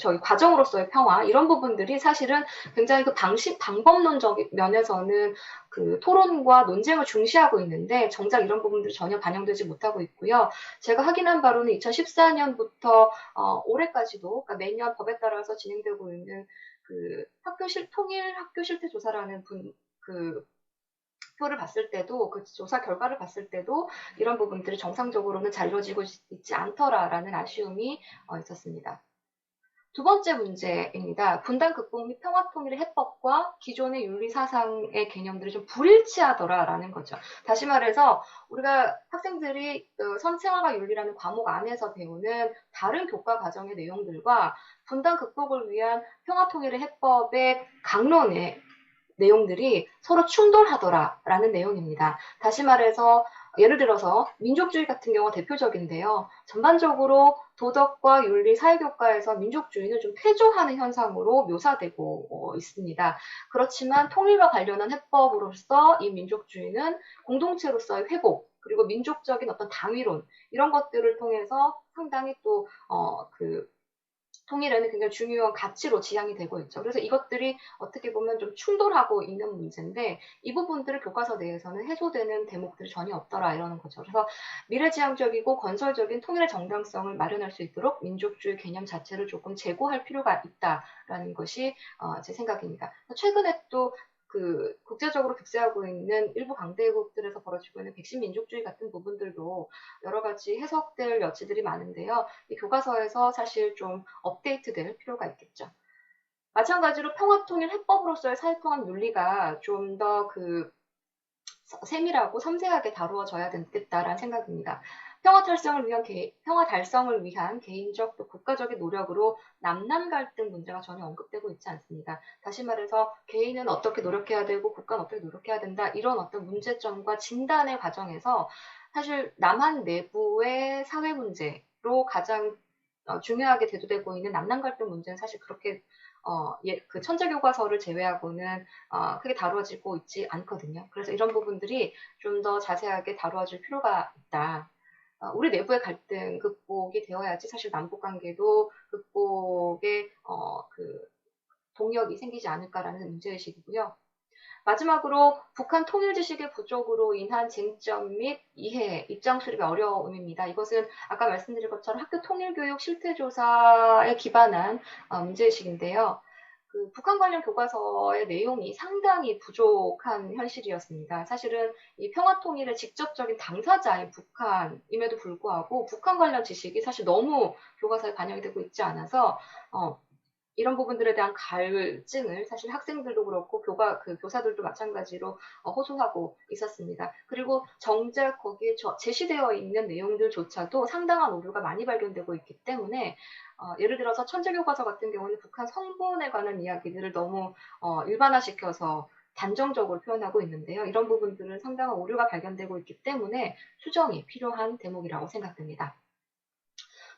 저희 과정으로서의 평화, 이런 부분들이 사실은 굉장히 그 방법론적 면에서는 그 토론과 논쟁을 중시하고 있는데, 정작 이런 부분들이 전혀 반영되지 못하고 있고요. 제가 확인한 바로는 2014년부터 올해까지도, 그러니까 매년 법에 따라서 진행되고 있는 그 통일 학교 실태 조사라는 표를 봤을 때도, 그 조사 결과를 봤을 때도 이런 부분들이 정상적으로는 잘 이루어지고 있지 않더라라는 아쉬움이 있었습니다. 두 번째 문제입니다. 분단 극복 및 평화통일의 해법과 기존의 윤리사상의 개념들이 좀 불일치하더라라는 거죠. 다시 말해서 우리가 학생들이 선생활과 윤리라는 과목 안에서 배우는 다른 교과 과정의 내용들과 분단 극복을 위한 평화통일의 해법의 강론의 내용들이 서로 충돌하더라라는 내용입니다. 다시 말해서 예를 들어서 민족주의 같은 경우가 대표적인데요. 전반적으로 도덕과 윤리, 사회교과에서 민족주의는 좀 퇴조하는 현상으로 묘사되고 있습니다. 그렇지만 통일과 관련한 해법으로서 이 민족주의는 공동체로서의 회복, 그리고 민족적인 어떤 당위론, 이런 것들을 통해서 상당히 또 통일에는 굉장히 중요한 가치로 지향이 되고 있죠. 그래서 이것들이 어떻게 보면 좀 충돌하고 있는 문제인데, 이 부분들을 교과서 내에서는 해소되는 대목들이 전혀 없더라 이러는 거죠. 그래서 미래지향적이고 건설적인 통일의 정당성을 마련할 수 있도록 민족주의 개념 자체를 조금 재고할 필요가 있다라는 것이 제 생각입니다. 최근에 또 국제적으로 급세하고 있는 일부 강대국들에서 벌어지고 있는 백신 민족주의 같은 부분들도 여러 가지 해석될 여지들이 많은데요. 이 교과서에서 사실 좀 업데이트될 필요가 있겠죠. 마찬가지로 평화통일 해법으로서의 사회통합 윤리가 좀 더 세밀하고 섬세하게 다루어져야 되겠다라는 생각입니다. 평화 달성을 위한 개인적 또 국가적인 노력으로 남남 갈등 문제가 전혀 언급되고 있지 않습니다. 다시 말해서 개인은 어떻게 노력해야 되고 국가는 어떻게 노력해야 된다, 이런 어떤 문제점과 진단의 과정에서 사실 남한 내부의 사회 문제로 가장 중요하게 대두되고 있는 남남 갈등 문제는 사실 그렇게 그 천재교과서를 제외하고는 크게 다루어지고 있지 않거든요. 그래서 이런 부분들이 좀 더 자세하게 다루어질 필요가 있다. 우리 내부의 갈등 극복이 되어야지 사실 남북관계도 극복의 동력이 생기지 않을까라는 문제의식이고요. 마지막으로 북한 통일 지식의 부족으로 인한 쟁점 및 이해, 입장 수립의 어려움입니다. 이것은 아까 말씀드린 것처럼 학교 통일교육 실태조사에 기반한 문제의식인데요. 북한 관련 교과서의 내용이 상당히 부족한 현실이었습니다. 사실은 이 평화통일의 직접적인 당사자인 북한임에도 불구하고 북한 관련 지식이 사실 너무 교과서에 반영이 되고 있지 않아서 이런 부분들에 대한 갈증을 사실 학생들도 그렇고 교사들도 마찬가지로 호소하고 있었습니다. 그리고 정작 거기에 제시되어 있는 내용들조차도 상당한 오류가 많이 발견되고 있기 때문에 예를 들어서 천재교과서 같은 경우는 북한 성분에 관한 이야기들을 너무 일반화시켜서 단정적으로 표현하고 있는데요. 이런 부분들은 상당한 오류가 발견되고 있기 때문에 수정이 필요한 대목이라고 생각됩니다.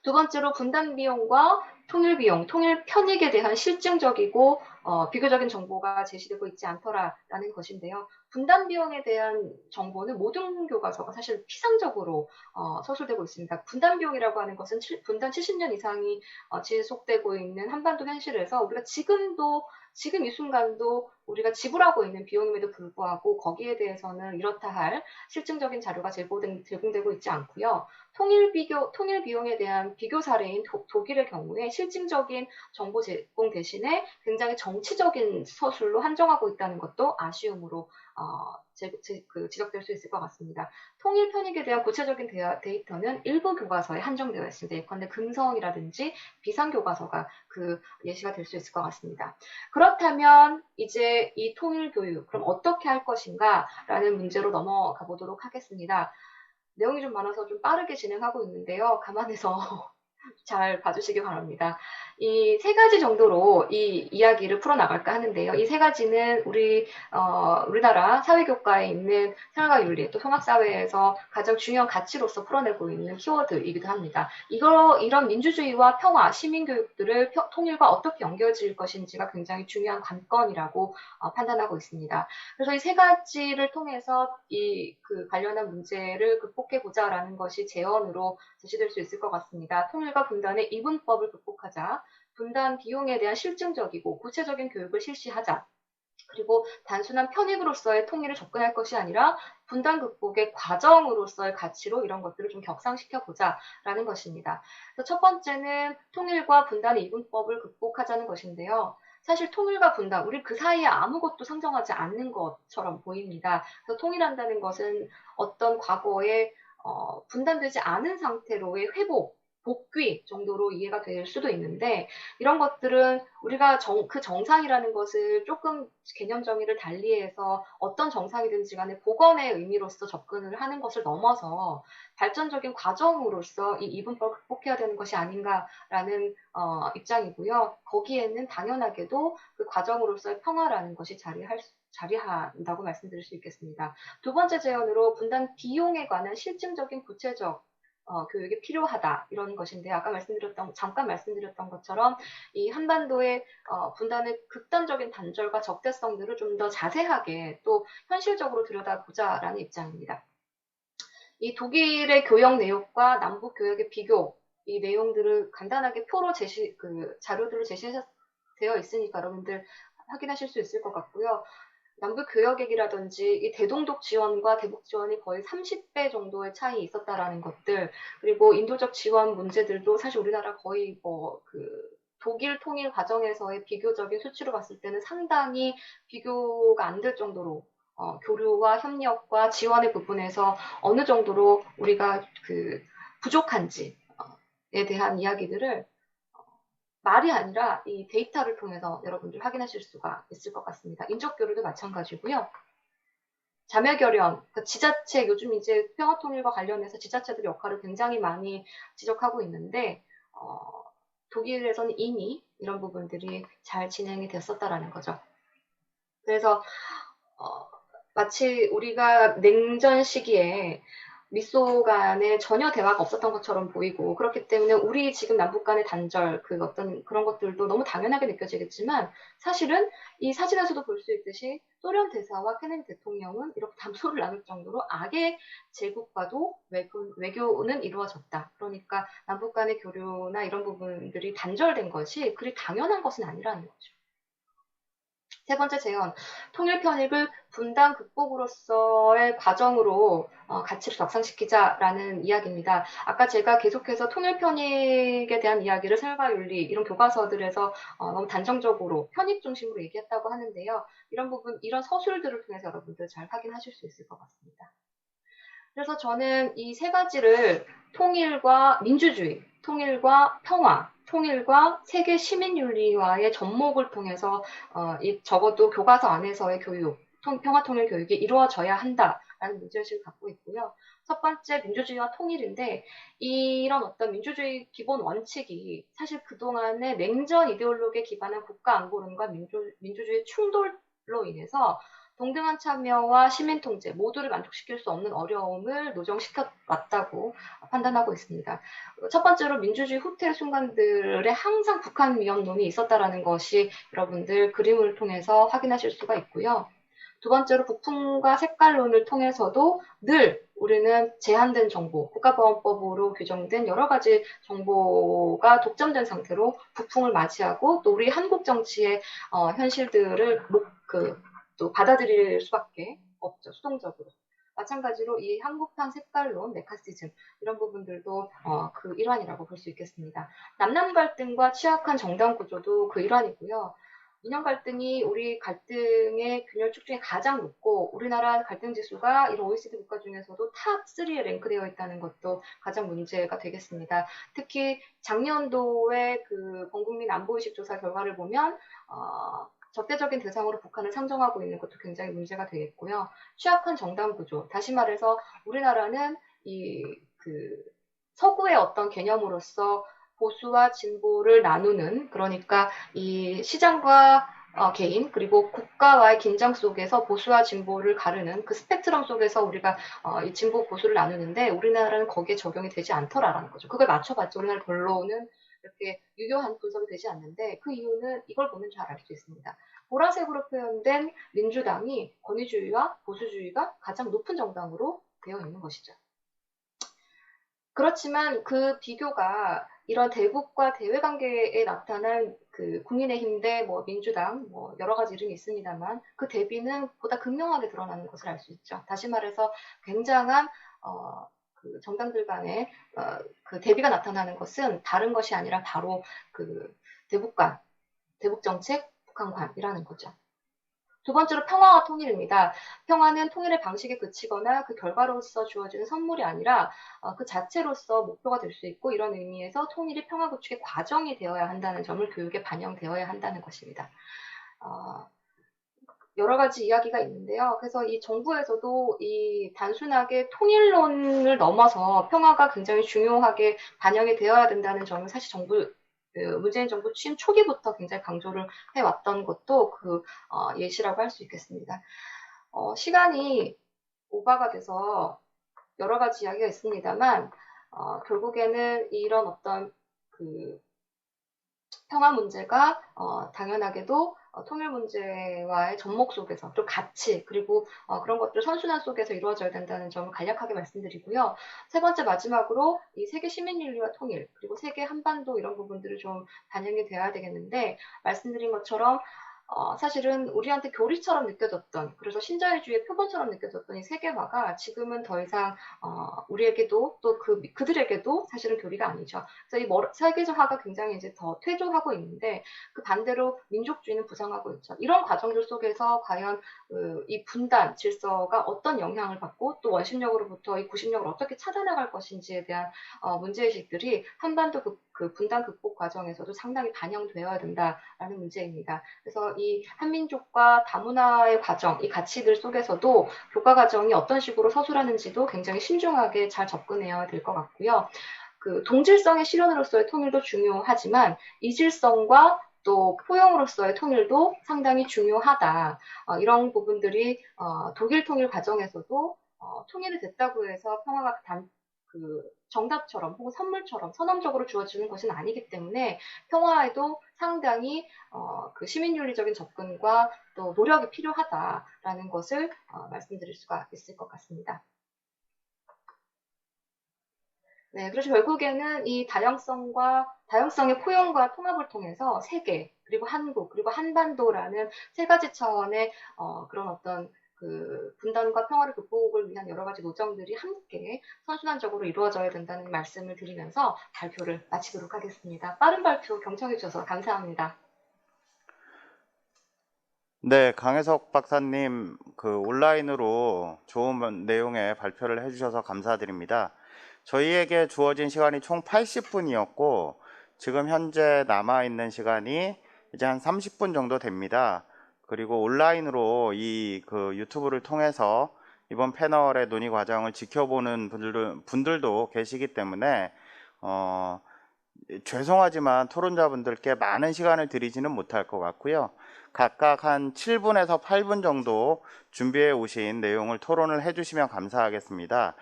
두 번째로 분단 비용과 통일 비용, 통일 편익에 대한 실증적이고 비교적인 정보가 제시되고 있지 않더라라는 것인데요. 분단 비용에 대한 정보는 모든 교과서가 사실 피상적으로 서술되고 있습니다. 분단 비용이라고 하는 것은 분단 70년 이상이 지속되고 있는 한반도 현실에서 우리가 지금 이 순간도 우리가 지불하고 있는 비용임에도 불구하고 거기에 대해서는 이렇다 할 실증적인 자료가 제공되고 있지 않고요. 통일 비용에 대한 비교 사례인 독일의 경우에 실증적인 정보 제공 대신에 굉장히 정치적인 서술로 한정하고 있다는 것도 아쉬움으로 지적될 수 있을 것 같습니다. 통일 편익에 대한 구체적인 데이터는 일부 교과서에 한정되어 있습니다. 예컨대 금성이라든지 비상교과서가 그 예시가 될 수 있을 것 같습니다. 그렇다면 이제 이 통일 교육, 그럼 어떻게 할 것인가 라는 문제로 넘어가 보도록 하겠습니다. 내용이 좀 많아서 좀 빠르게 진행하고 있는데요. 감안해서 잘 봐주시기 바랍니다. 이 세 가지 정도로 이 이야기를 풀어나갈까 하는데요. 이 세 가지는 우리나라 사회교과에 있는 생활과 윤리, 또 통합사회에서 가장 중요한 가치로서 풀어내고 있는 키워드이기도 합니다. 이런 민주주의와 평화, 시민교육들을 통일과 어떻게 연결지을 것인지가 굉장히 중요한 관건이라고 판단하고 있습니다. 그래서 이 세 가지를 통해서 관련한 문제를 극복해보자라는 것이 제언으로 제시될 수 있을 것 같습니다. 통일과 분단의 이분법을 극복하자, 분단 비용에 대한 실증적이고 구체적인 교육을 실시하자, 그리고 단순한 편익으로서의 통일을 접근할 것이 아니라 분단 극복의 과정으로서의 가치로 이런 것들을 좀 격상시켜 보자라는 것입니다. 그래서 첫 번째는 통일과 분단의 이분법을 극복하자는 것인데요. 사실 통일과 분단, 우리 그 사이에 아무것도 상정하지 않는 것처럼 보입니다. 그래서 통일한다는 것은 어떤 과거에 분단되지 않은 상태로의 회복, 복귀 정도로 이해가 될 수도 있는데, 이런 것들은 우리가 그 정상이라는 것을 조금 개념 정의를 달리해서 어떤 정상이든지 간에 복원의 의미로서 접근을 하는 것을 넘어서 발전적인 과정으로서 이 이분법을 극복해야 되는 것이 아닌가라는 입장이고요. 거기에는 당연하게도 그 과정으로서의 평화라는 것이 자리한다고 말씀드릴 수 있겠습니다. 두 번째 제언으로 분단 비용에 관한 실증적인 구체적 교육이 필요하다 이런 것인데, 아까 잠깐 말씀드렸던 것처럼 이 한반도의 분단의 극단적인 단절과 적대성들을 좀 더 자세하게 또 현실적으로 들여다보자라는 입장입니다. 이 독일의 교역 내용과 남북 교역의 비교, 이 내용들을 간단하게 자료들을 제시되어 있으니까 여러분들 확인하실 수 있을 것 같고요. 남북 교역액이라든지 이 대동독 지원과 대북 지원이 거의 30배 정도의 차이 있었다라는 것들, 그리고 인도적 지원 문제들도 사실 우리나라 거의 독일 통일 과정에서의 비교적인 수치로 봤을 때는 상당히 비교가 안 될 정도로 교류와 협력과 지원의 부분에서 어느 정도로 우리가 부족한지에 대한 이야기들을 말이 아니라 이 데이터를 통해서 여러분들 확인하실 수가 있을 것 같습니다. 인적교류도 마찬가지고요. 자매결연, 지자체, 요즘 이제 평화통일과 관련해서 지자체들 역할을 굉장히 많이 지적하고 있는데, 독일에서는 이미 이런 부분들이 잘 진행이 됐었다라는 거죠. 그래서 마치 우리가 냉전 시기에 미소 간에 전혀 대화가 없었던 것처럼 보이고, 그렇기 때문에 우리 지금 남북 간의 단절, 어떤 그런 것들도 너무 당연하게 느껴지겠지만, 사실은 이 사진에서도 볼 수 있듯이 소련 대사와 케네디 대통령은 이렇게 담소를 나눌 정도로 악의 제국과도 외교는 이루어졌다. 그러니까 남북 간의 교류나 이런 부분들이 단절된 것이 그리 당연한 것은 아니라는 거죠. 세 번째 제언, 통일 편익을 분단 극복으로서의 과정으로 가치를 격상시키자라는 이야기입니다. 아까 제가 계속해서 통일 편익에 대한 이야기를 생활과 윤리 이런 교과서들에서 너무 단정적으로 편익 중심으로 얘기했다고 하는데요. 이런 서술들을 통해서 여러분들 잘 확인하실 수 있을 것 같습니다. 그래서 저는 이 세 가지를 통일과 민주주의, 통일과 평화, 통일과 세계 시민윤리와의 접목을 통해서 적어도 교과서 안에서의 교육, 평화통일 교육이 이루어져야 한다라는 문제의식을 갖고 있고요. 첫 번째 민주주의와 통일인데, 이런 어떤 민주주의 기본 원칙이 사실 그동안의 냉전 이데올로기에 기반한 국가안보론과 민주주의 충돌로 인해서 동등한 참여와 시민 통제 모두를 만족시킬 수 없는 어려움을 노정시켜 왔다고 판단하고 있습니다. 첫 번째로 민주주의 후퇴의 순간들에 항상 북한 위협론이 있었다라는 것이 여러분들 그림을 통해서 확인하실 수가 있고요. 두 번째로 북풍과 색깔론을 통해서도 늘 우리는 제한된 정보, 국가보안법으로 규정된 여러 가지 정보가 독점된 상태로 북풍을 맞이하고, 또 우리 한국 정치의 현실들을 또 받아들일 수밖에 없죠, 수동적으로. 마찬가지로 이 한국판 색깔론, 메카시즘 이런 부분들도 그 일환이라고 볼 수 있겠습니다. 남남 갈등과 취약한 정당 구조도 그 일환이고요. 이념 갈등이 우리 갈등의 균열축 중에 가장 높고 우리나라 갈등 지수가 이런 OECD 국가 중에서도 탑 3에 랭크되어 있다는 것도 가장 문제가 되겠습니다. 특히 작년도의 그 범국민 안보의식 조사 결과를 보면 적대적인 대상으로 북한을 상정하고 있는 것도 굉장히 문제가 되겠고요. 취약한 정당 구조, 다시 말해서 우리나라는 서구의 어떤 개념으로서 보수와 진보를 나누는, 그러니까 이 시장과 개인 그리고 국가와의 긴장 속에서 보수와 진보를 가르는 그 스펙트럼 속에서 우리가 이 진보 보수를 나누는데 우리나라는 거기에 적용이 되지 않더라라는 거죠. 그걸 맞춰봤자 우리나라 결론은 이렇게 유효한 분석이 되지 않는데 그 이유는 이걸 보면 잘 알 수 있습니다. 보라색으로 표현된 민주당이 권위주의와 보수주의가 가장 높은 정당으로 되어 있는 것이죠. 그렇지만 그 비교가 이런 대국과 대외 관계에 나타난 그 국민의힘 대 민주당 여러 가지 이름이 있습니다만 그 대비는 보다 극명하게 드러나는 것을 알 수 있죠. 다시 말해서 굉장한 그 정당들 간의 그 대비가 나타나는 것은 다른 것이 아니라 바로 그 대북관, 대북 정책, 북한관이라는 거죠. 두 번째로 평화와 통일입니다. 평화는 통일의 방식에 그치거나 그 결과로서 주어지는 선물이 아니라 그 자체로서 목표가 될 수 있고 이런 의미에서 통일이 평화 구축의 과정이 되어야 한다는 점을 교육에 반영되어야 한다는 것입니다. 여러 가지 이야기가 있는데요. 그래서 이 정부에서도 이 단순하게 통일론을 넘어서 평화가 굉장히 중요하게 반영이 되어야 된다는 점을 사실 문재인 정부 취임 초기부터 굉장히 강조를 해왔던 것도 예시라고 할 수 있겠습니다. 시간이 오바가 돼서 여러 가지 이야기가 있습니다만 결국에는 이런 어떤 그 평화 문제가 당연하게도 통일 문제와의 접목 속에서 또 가치 그리고 그런 것들 선순환 속에서 이루어져야 된다는 점을 간략하게 말씀드리고요. 세 번째 마지막으로 이 세계 시민윤리와 통일 그리고 세계 한반도 이런 부분들을 좀 반영이 되어야 되겠는데 말씀드린 것처럼 사실은 우리한테 교리처럼 느껴졌던 그래서 신자유주의의 표본처럼 느껴졌던 이 세계화가 지금은 더 이상 우리에게도 또 그들에게도 사실은 교리가 아니죠. 그래서 이 세계화가 굉장히 이제 더 퇴조하고 있는데 그 반대로 민족주의는 부상하고 있죠. 이런 과정들 속에서 과연 이 분단 질서가 어떤 영향을 받고 또 원심력으로부터 이 구심력을 어떻게 차단해갈 것인지에 대한 문제의식들이 한반도 그 분단 극복 과정에서도 상당히 반영되어야 된다라는 문제입니다. 그래서 이 한민족과 다문화의 과정, 이 가치들 속에서도 교과 과정이 어떤 식으로 서술하는지도 굉장히 신중하게 잘 접근해야 될 것 같고요. 그 동질성의 실현으로서의 통일도 중요하지만 이질성과 또 포용으로서의 통일도 상당히 중요하다. 이런 부분들이 독일 통일 과정에서도 통일이 됐다고 해서 평화가 정답처럼 혹은 선물처럼 선언적으로 주어지는 것은 아니기 때문에 평화에도 상당히 그 시민윤리적인 접근과 또 노력이 필요하다라는 것을 말씀드릴 수가 있을 것 같습니다. 네, 그래서 결국에는 이 다양성의 포용과 통합을 통해서 세계, 그리고 한국, 그리고 한반도라는 세 가지 차원의 그런 어떤 그 분단과 평화를 극복을 위한 여러 가지 노정들이 함께 선순환적으로 이루어져야 된다는 말씀을 드리면서 발표를 마치도록 하겠습니다. 빠른 발표 경청해 주셔서 감사합니다. 네, 강혜석 박사님 그 온라인으로 좋은 내용의 발표를 해주셔서 감사드립니다. 저희에게 주어진 시간이 총 80분이었고 지금 현재 남아있는 시간이 이제 한 30분 정도 됩니다. 그리고 온라인으로 이 유튜브를 통해서 이번 패널의 논의 과정을 지켜보는 분들도 계시기 때문에 죄송하지만 토론자분들께 많은 시간을 드리지는 못할 것 같고요. 각각 한 7분에서 8분 정도 준비해 오신 내용을 토론을 해주시면 감사하겠습니다.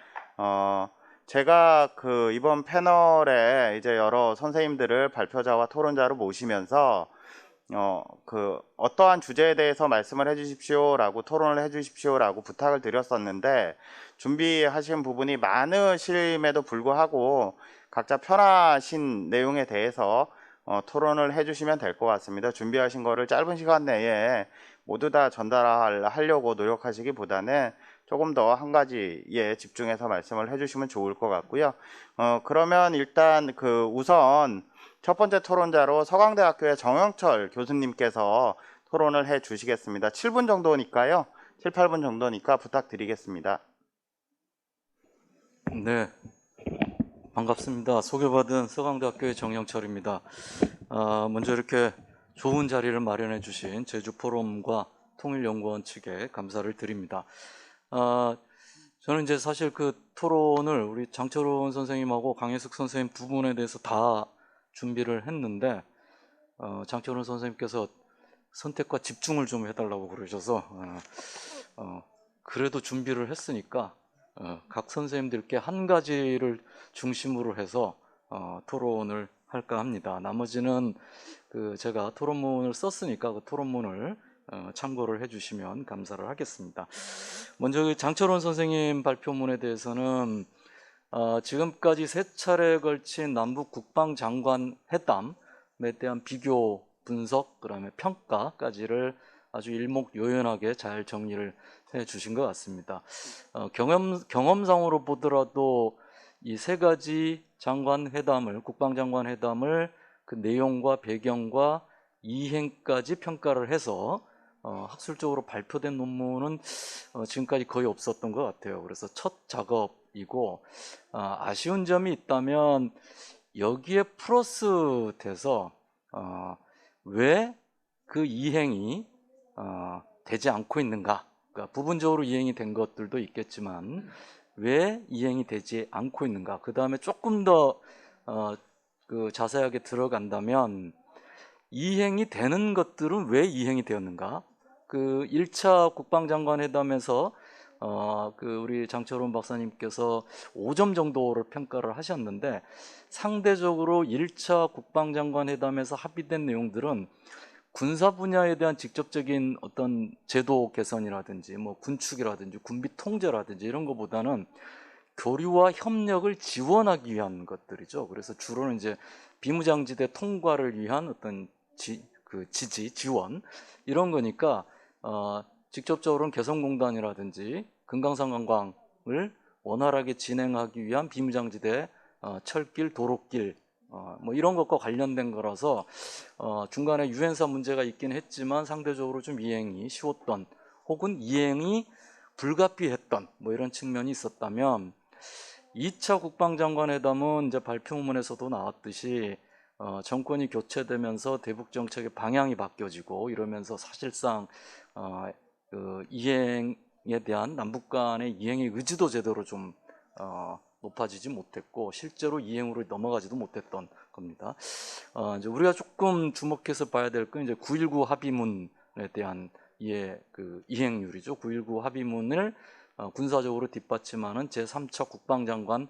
제가 이번 패널에 이제 여러 선생님들을 발표자와 토론자로 모시면서 어떠한 주제에 대해서 말씀을 해주십시오 라고 토론을 해주십시오 라고 부탁을 드렸었는데 준비하신 부분이 많으심에도 불구하고 각자 편하신 내용에 대해서 토론을 해주시면 될 것 같습니다. 준비하신 거를 짧은 시간 내에 모두 다 전달하려고 노력하시기보다는 조금 더 한 가지에 집중해서 말씀을 해주시면 좋을 것 같고요. 그러면 일단 우선 첫 번째 토론자로 서강대학교의 정영철 교수님께서 토론을 해 주시겠습니다. 7분 정도니까요. 7, 8분 정도니까 부탁드리겠습니다. 네, 반갑습니다. 소개받은 서강대학교의 정영철입니다. 먼저 이렇게 좋은 자리를 마련해 주신 제주포럼과 통일연구원 측에 감사를 드립니다. 저는 이제 사실 그 토론을 우리 장철원 선생님하고 강혜숙 선생님 두 분에 대해서 다 준비를 했는데 장철원 선생님께서 선택과 집중을 좀 해달라고 그러셔서 그래도 준비를 했으니까 각 선생님들께 한 가지를 중심으로 해서 토론을 할까 합니다. 나머지는 제가 토론문을 썼으니까 그 토론문을 참고를 해주시면 감사를 하겠습니다. 먼저 장철원 선생님 발표문에 대해서는 지금까지 3차례에 걸친 남북 국방장관 회담에 대한 비교 분석, 그다음에 평가까지를 아주 일목요연하게 잘 정리를 해 주신 것 같습니다. 경험상으로 보더라도 이 3가지 장관 회담을, 국방장관 회담을 그 내용과 배경과 이행까지 평가를 해서 학술적으로 발표된 논문은 지금까지 거의 없었던 것 같아요. 그래서 첫 작업이고, 아쉬운 점이 있다면 여기에 플러스 돼서 왜 그 이행이 되지 않고 있는가, 그러니까 부분적으로 이행이 된 것들도 있겠지만 왜 이행이 되지 않고 있는가, 그 다음에 조금 더 자세하게 들어간다면 이행이 되는 것들은 왜 이행이 되었는가. 1차 국방장관 회담에서 우리 장철원 박사님께서 5점 정도를 평가를 하셨는데, 상대적으로 1차 국방장관 회담에서 합의된 내용들은 군사 분야에 대한 직접적인 어떤 제도 개선이라든지 뭐 군축이라든지 군비 통제라든지 이런 것보다는 교류와 협력을 지원하기 위한 것들이죠. 그래서 주로는 이제 비무장지대 통과를 위한 어떤 지지, 지원 이런 거니까 직접적으로는 개성공단이라든지 금강산 관광을 원활하게 진행하기 위한 비무장지대 철길, 도로길 뭐 이런 것과 관련된 거라서 중간에 유엔사 문제가 있긴 했지만 상대적으로 좀 이행이 쉬웠던, 혹은 이행이 불가피했던 뭐 이런 측면이 있었다면, 2차 국방장관 회담은 이제 발표문에서도 나왔듯이 정권이 교체되면서 대북 정책의 방향이 바뀌어지고 이러면서 사실상 이행에 대한 남북 간의 이행의 의지도 제대로 좀 높아지지 못했고 실제로 이행으로 넘어가지도 못했던 겁니다. 이제 우리가 조금 주목해서 봐야 될 건 이제 9.19 합의문에 대한 이행률이죠. 9.19 합의문을 군사적으로 뒷받침하는 제3차 국방장관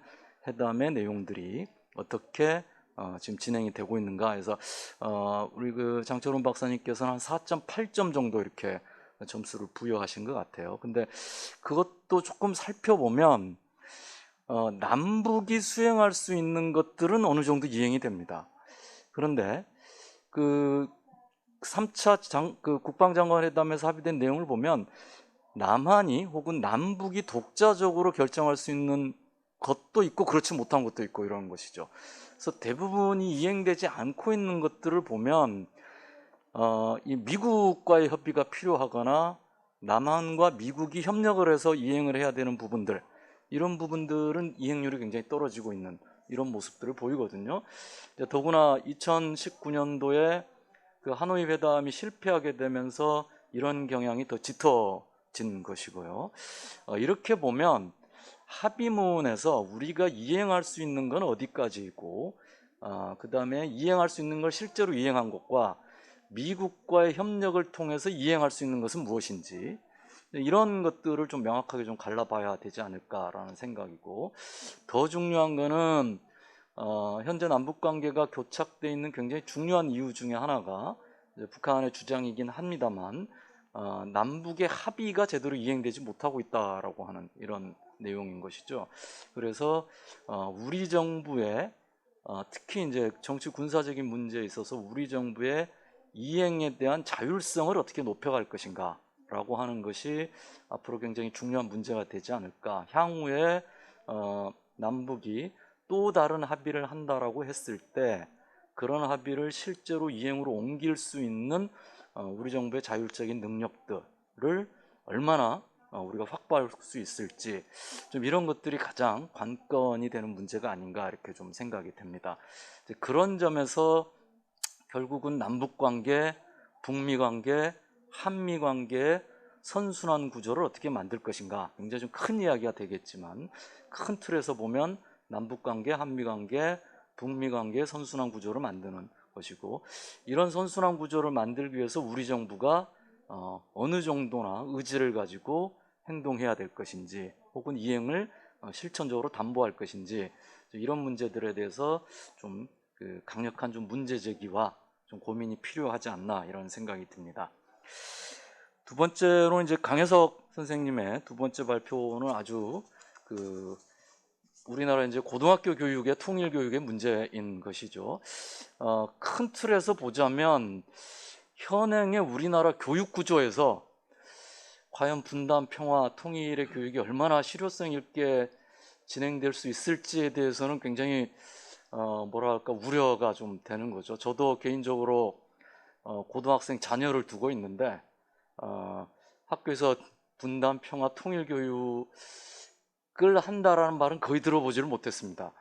회담의 내용들이 어떻게 지금 진행이 되고 있는가 해서 우리 장철원 박사님께서는 한 4.8점 정도 이렇게 점수를 부여하신 것 같아요. 근데 그것도 조금 살펴보면 남북이 수행할 수 있는 것들은 어느 정도 이행이 됩니다. 그런데 3차 국방장관 회담에서 합의된 내용을 보면 남한이 혹은 남북이 독자적으로 결정할 수 있는 것도 있고 그렇지 못한 것도 있고 이런 것이죠. 그래서 대부분이 이행되지 않고 있는 것들을 보면 이 미국과의 협의가 필요하거나 남한과 미국이 협력을 해서 이행을 해야 되는 부분들, 이런 부분들은 이행률이 굉장히 떨어지고 있는 이런 모습들을 보이거든요. 더구나 2019년도에 그 하노이 회담이 실패하게 되면서 이런 경향이 더 짙어진 것이고요. 이렇게 보면 합의문에서 우리가 이행할 수 있는 건 어디까지이고 그 다음에 이행할 수 있는 걸 실제로 이행한 것과 미국과의 협력을 통해서 이행할 수 있는 것은 무엇인지, 이런 것들을 좀 명확하게 좀 갈라봐야 되지 않을까라는 생각이고, 더 중요한 거는 현재 남북관계가 교착되어 있는 굉장히 중요한 이유 중에 하나가 북한의 주장이긴 합니다만 남북의 합의가 제대로 이행되지 못하고 있다라고 하는 이런 내용인 것이죠. 그래서 우리 정부의 특히 이제 정치 군사적인 문제에 있어서 우리 정부의 이행에 대한 자율성을 어떻게 높여갈 것인가, 라고 하는 것이 앞으로 굉장히 중요한 문제가 되지 않을까. 향후에 남북이 또 다른 합의를 한다라고 했을 때 그런 합의를 실제로 이행으로 옮길 수 있는 우리 정부의 자율적인 능력들을 얼마나 우리가 확보할 수 있을지, 좀 이런 것들이 가장 관건이 되는 문제가 아닌가 이렇게 좀 생각이 됩니다. 이제 그런 점에서 결국은 남북 관계, 북미 관계, 한미 관계의 선순환 구조를 어떻게 만들 것인가, 굉장히 좀 큰 이야기가 되겠지만 큰 틀에서 보면 남북 관계, 한미 관계, 북미 관계의 선순환 구조를 만드는 것이고, 이런 선순환 구조를 만들기 위해서 우리 정부가 어느 정도나 의지를 가지고 행동해야 될 것인지, 혹은 이행을 실천적으로 담보할 것인지, 이런 문제들에 대해서 좀 강력한 좀 문제 제기와 좀 고민이 필요하지 않나 이런 생각이 듭니다. 두 번째로 이제 강혜석 선생님의 두 번째 발표는 아주 우리나라 이제 고등학교 교육의 통일 교육의 문제인 것이죠. 큰 틀에서 보자면 현행의 우리나라 교육 구조에서 과연 분단, 평화, 통일의 교육이 얼마나 실효성 있게 진행될 수 있을지에 대해서는 굉장히 뭐랄까 우려가 좀 되는 거죠. 저도 개인적으로 고등학생 자녀를 두고 있는데 학교에서 분단, 평화, 통일 교육을 한다라는 말은 거의 들어보지를 못했습니다.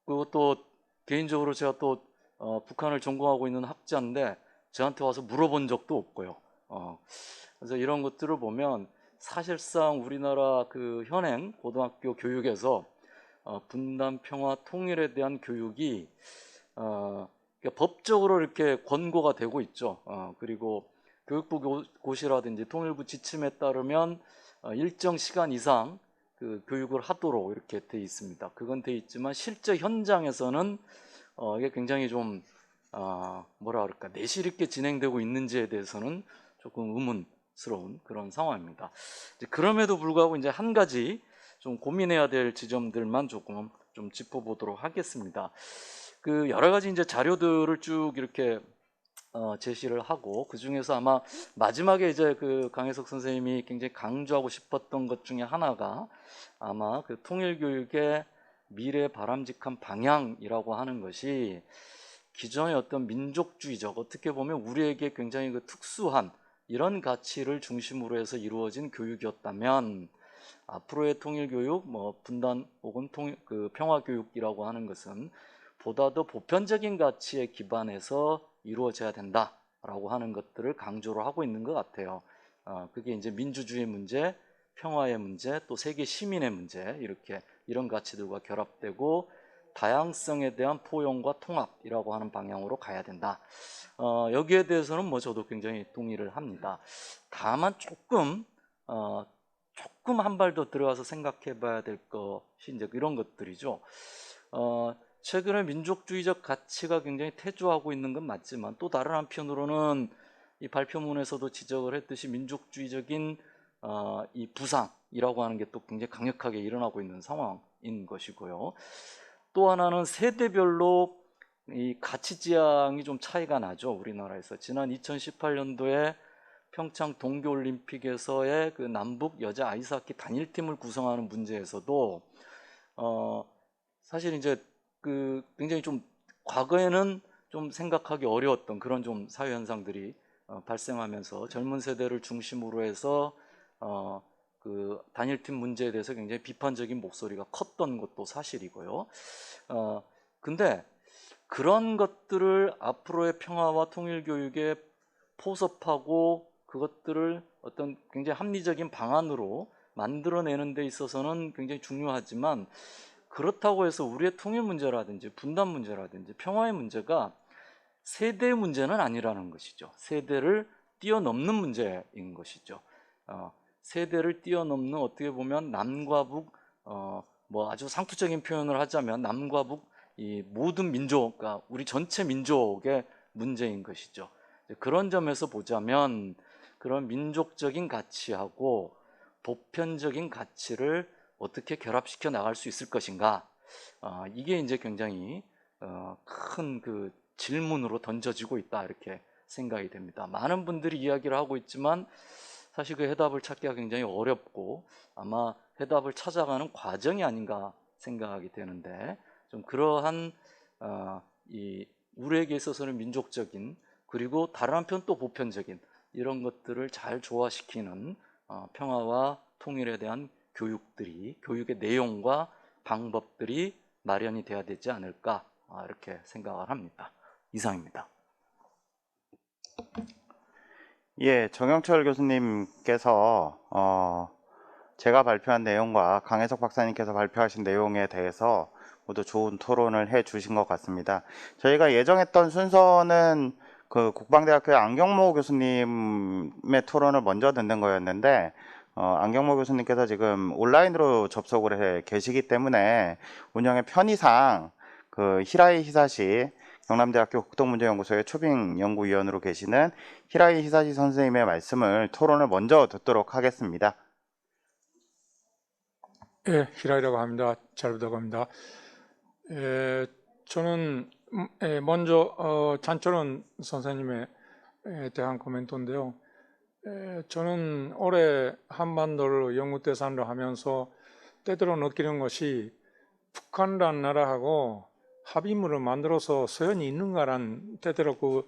그리고 또 개인적으로 제가 또 북한을 전공하고 있는 학자인데 저한테 와서 물어본 적도 없고요. 그래서 이런 것들을 보면 사실상 우리나라 현행 고등학교 교육에서 분단, 평화, 통일에 대한 교육이 그러니까 법적으로 이렇게 권고가 되고 있죠. 그리고 교육부 고시라든지 통일부 지침에 따르면 일정 시간 이상 교육을 하도록 이렇게 돼 있습니다. 그건 돼 있지만 실제 현장에서는 이게 굉장히 좀 뭐라 그럴까 내실 있게 진행되고 있는지에 대해서는 조금 의문스러운 그런 상황입니다. 이제 그럼에도 불구하고 이제 한 가지 좀 고민해야 될 지점들만 조금 좀 짚어보도록 하겠습니다. 여러 가지 이제 자료들을 쭉 이렇게 제시를 하고, 그 중에서 아마 마지막에 이제 강혜석 선생님이 굉장히 강조하고 싶었던 것 중에 하나가 아마 통일교육의 미래 바람직한 방향이라고 하는 것이 기존의 어떤 민족주의적, 어떻게 보면 우리에게 굉장히 특수한 이런 가치를 중심으로 해서 이루어진 교육이었다면 앞으로의 통일교육, 분단 혹은 평화교육이라고 하는 것은 보다 더 보편적인 가치에 기반해서 이루어져야 된다라고 하는 것들을 강조를 하고 있는 것 같아요. 그게 이제 민주주의 문제, 평화의 문제, 또 세계 시민의 문제, 이런 가치들과 결합되고 다양성에 대한 포용과 통합이라고 하는 방향으로 가야 된다. 여기에 대해서는 저도 굉장히 동의를 합니다. 다만 조금 한 발 더 들어가서 생각해 봐야 될 것이 이제 이런 것들이죠. 최근에 민족주의적 가치가 굉장히 태조하고 있는 건 맞지만, 또 다른 한편으로는 이 발표문에서도 지적을 했듯이 민족주의적인 이 부상이라고 하는 게 또 굉장히 강력하게 일어나고 있는 상황인 것이고요. 또 하나는 세대별로 이 가치 지향이 좀 차이가 나죠. 우리나라에서 지난 2018년도에 평창 동계올림픽에서의 남북 여자 아이스하키 단일팀을 구성하는 문제에서도 사실 이제 굉장히 좀 과거에는 좀 생각하기 어려웠던 그런 좀 사회 현상들이 발생하면서 젊은 세대를 중심으로 해서 단일팀 문제에 대해서 굉장히 비판적인 목소리가 컸던 것도 사실이고요. 근데 그런 것들을 앞으로의 평화와 통일 교육에 포섭하고 그것들을 어떤 굉장히 합리적인 방안으로 만들어내는 데 있어서는 굉장히 중요하지만, 그렇다고 해서 우리의 통일 문제라든지 분단 문제라든지 평화의 문제가 세대의 문제는 아니라는 것이죠. 세대를 뛰어넘는 문제인 것이죠. 세대를 뛰어넘는, 어떻게 보면 남과 북, 아주 상투적인 표현을 하자면 남과 북 이 모든 민족, 그러니까 우리 전체 민족의 문제인 것이죠. 그런 점에서 보자면 그런 민족적인 가치하고 보편적인 가치를 어떻게 결합시켜 나갈 수 있을 것인가, 이게 이제 굉장히 큰 질문으로 던져지고 있다, 이렇게 생각이 됩니다. 많은 분들이 이야기를 하고 있지만 사실 그 해답을 찾기가 굉장히 어렵고 아마 해답을 찾아가는 과정이 아닌가 생각하게 되는데, 좀 그러한 이 우리에게 있어서는 민족적인, 그리고 다른 한편 또 보편적인 이런 것들을 잘 조화시키는 평화와 통일에 대한 교육의 내용과 방법들이 마련이 돼야 되지 않을까, 이렇게 생각을 합니다. 이상입니다. 예, 정영철 교수님께서 제가 발표한 내용과 강혜석 박사님께서 발표하신 내용에 대해서 모두 좋은 토론을 해 주신 것 같습니다. 저희가 예정했던 순서는 그 국방대학교의 안경모 교수님의 토론을 먼저 듣는 거였는데, 안경모 교수님께서 지금 온라인으로 접속을 해 계시기 때문에 운영의 편의상 그 히라이 히사시 경남대학교 국동문제연구소의 초빙 연구위원으로 계시는 히라이 히사시 선생님의 말씀을 토론을 먼저 듣도록 하겠습니다. 예, 히라이라고 합니다. 잘 부탁합니다. 저는 먼저 잔철원 선생님에 대한 코멘트인데요. 저는 올해 한반도를 연구대상으로 하면서 때때로 느끼는 것이 북한이라는 나라하고 합의문을 만들어서 서연이 있는가란 때때로 그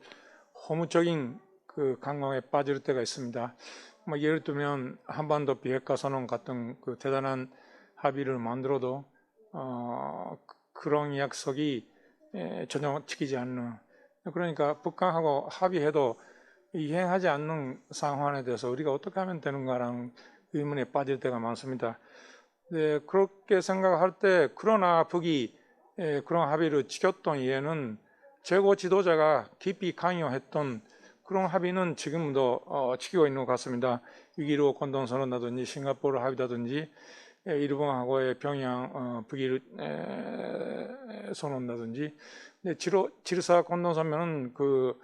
허무적인 그 강망에 빠질 때가 있습니다. 예를 들면 한반도 비핵화선언 같은 그 대단한 합의를 만들어도 그런 약속이 전혀 지키지 않는, 그러니까 북한하고 합의해도 이행하지 않는 상황에 대해서 우리가 어떻게 하면 되는가라는 의문에 빠질 때가 많습니다. 네, 그렇게 생각할 때 그러나 북이 그런 합의를 지켰던 이유는 최고 지도자가 깊이 강요했던 그런 합의는 지금도 지키고 있는 것 같습니다. 6.15 공동선언이라든지 싱가포르 합의라든지 일본하고의 평양 북일 선언이라든지, 질사 공동선언은 그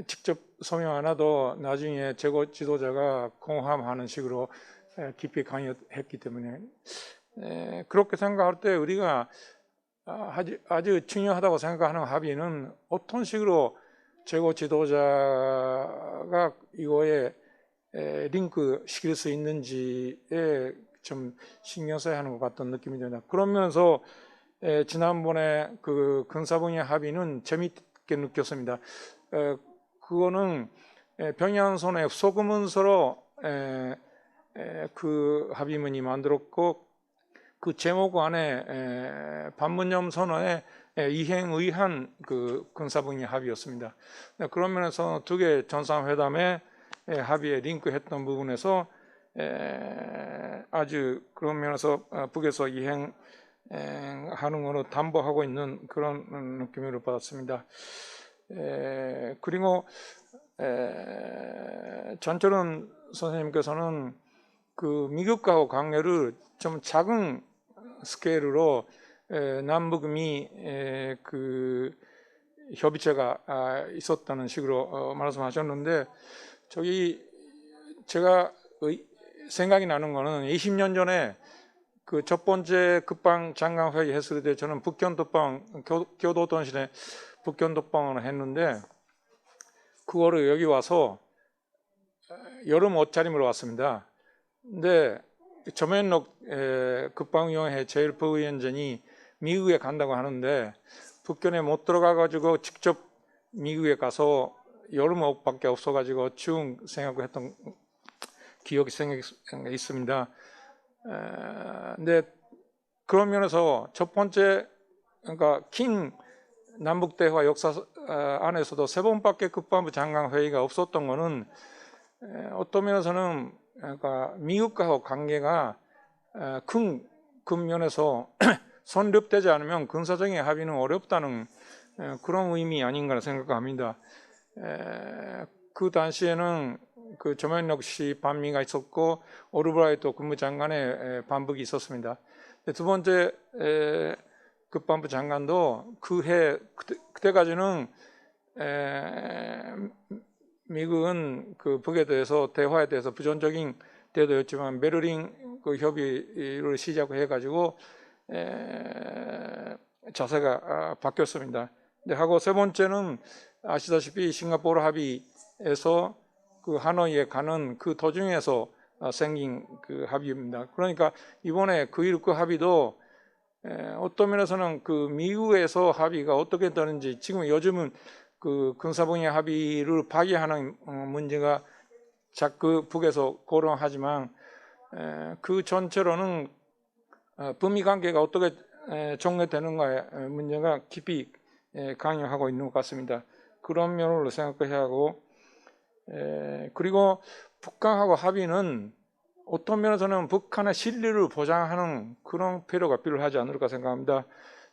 직접 서명 안 하도 나중에 최고 지도자가 공함하는 식으로 깊이 강요했기 때문에, 그렇게 생각할 때 우리가 아주 중요하다고 생각하는 합의는 어떤 식으로 최고 지도자가 이거에 링크 시킬 수 있는지에 좀 신경 써야 하는 것 같은 느낌이 듭니다. 그러면서 지난번에 그 근사분야 합의는 재미있게 느꼈습니다. 그거는 평양선언의 소금문서로 그 합의문이 만들었고, 그 제목 안에 반문점 선언의 이행의한 그 근사분야 합의였습니다. 그런 면에서 두 개 정상회담의 합의에 링크했던 부분에서 아주 그런 면에서 북에서 이행하는 것을 담보하고 있는 그런 느낌을 받았습니다. 그리고 전철원 선생님께서는 그 미국하고 관계를 좀 작은 스케일로 남북미 그 협의체가 있었다는 식으로 말씀하셨는데, 제가 생각이 나는 거는 20년 전에 그 첫 번째 국방장관 회의 했을 때 저는 북견독방 교도통신에 북견독방을 했는데, 그거를 여기 와서 여름 옷차림으로 왔습니다. 근데 조면록 국방위원회 제1부위원장이 미국에 간다고 하는데 북견에 못 들어가가지고 직접 미국에 가서 여름 옷밖에 없어가지고 추운 생각을 했던 기억이 있습니다. 근데 그런 면에서 첫 번째, 그러니까 긴 남북 대화 역사 안에서도 3번밖에 국방부 장관 회의가 없었던 거는 어떤 면에서는 그러니까 미국하고 관계가 큰 면에서 선립되지 않으면 군사적인 합의는 어렵다는 그런 의미 아닌가 생각합니다. 그 당시에는 그 조면록 씨 반미가 있었고 오르브라이트 국무장관의 반북이 있었습니다. 두 번째 국방부 장관도 그때까지는 미국은 그 북에 대해서 대화에 대해서 부정적인 태도였지만 베를린 그 협의를 시작해 가지고 자세가 바뀌었습니다. 하고 세 번째는 아시다시피 싱가포르 합의에서 그 하노이에 가는 그 도중에서 생긴 그 합의입니다. 그러니까 이번에 9.19 합의도 어떤 면에서는 그 미국에서 합의가 어떻게 되는지 지금 요즘은 그 군사분야 합의를 파기하는 문제가 자꾸 북에서 고려하지만 그 전체로는 북미 관계가 어떻게 정리되는가의 문제가 깊이 강요하고 있는 것 같습니다. 그런 면으로 생각해야 하고 그리고 북한하고 합의는 어떤 면에서는 북한의 실리를 보장하는 그런 필요가 필요하지 않을까 생각합니다.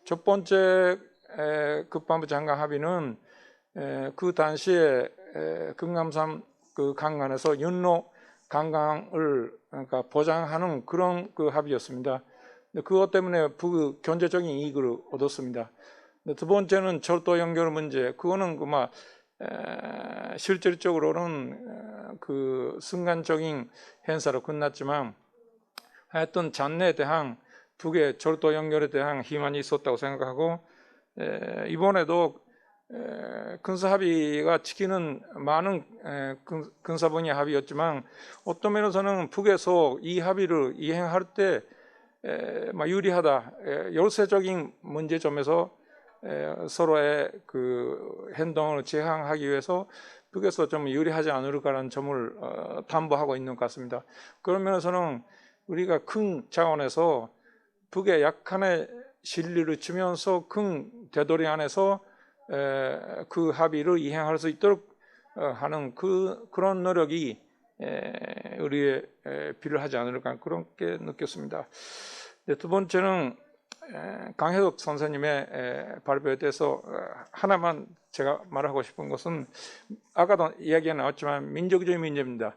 첫 번째 국방부 장관 합의는 그 당시에 금감산 그 강간에서 윤로 강강을 그러니까 보장하는 그런 그 합의였습니다. 그것 때문에 북의 경제적인 이익을 얻었습니다. 두 번째는 철도 연결 문제, 그거는 그막 실질적으로는 그 순간적인 행사로 끝났지만 하여튼 잔해에 대한 북의 철도 연결에 대한 희망이 있었다고 생각하고 이번에도 군사 합의가 지키는 많은 군사 분야 합의였지만 어떤 면에서는 북에서 이 합의를 이행할 때 유리하다, 열세적인 문제점에서 서로의 그 행동을 제한하기 위해서 북에서 좀 유리하지 않을까라는 점을 담보하고 있는 것 같습니다. 그런 면에서는 우리가 큰 차원에서 북의 약간의 실리를 주면서 큰 되돌이 안에서 그 합의를 이행할 수 있도록 하는 그런 노력이 우리의 필요하지 않을까 그렇게 느꼈습니다. 두 번째는 강혜덕 선생님의 발표에 대해서 하나만 제가 말하고 싶은 것은 아까도 이야기가 나왔지만 민족주의 문제입니다.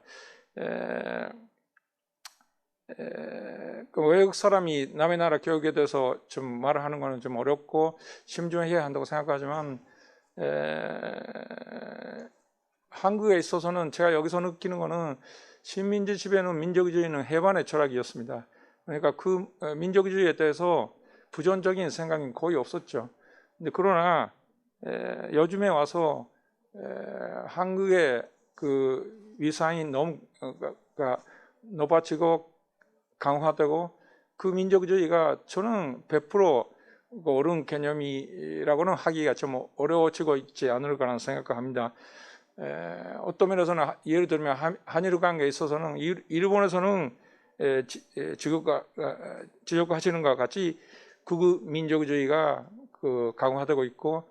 그 외국 사람이 남의 나라 교육에 대해서 좀 말을 하는 것은 좀 어렵고 심중해야 한다고 생각하지만 한국에 있어서는 제가 여기서 느끼는 것은 식민지 지배는 민족주의는 해반의 철학이었습니다. 그러니까 그 민족주의에 대해서 부정적인 생각이 거의 없었죠. 근데 그러나 요즘에 와서 한국의 그 위상이 너무 높아지고 강화되고 그 민족주의가 저는 100% 옳은 개념이라고는 하기가 좀 어려워지고 있지 않을까라는 생각을 합니다. 어떤 면에서는 예를 들면 한일 관계에 있어서는 일본에서는 지적하시는 것과 같이 극우 민족주의가 강화되고 있고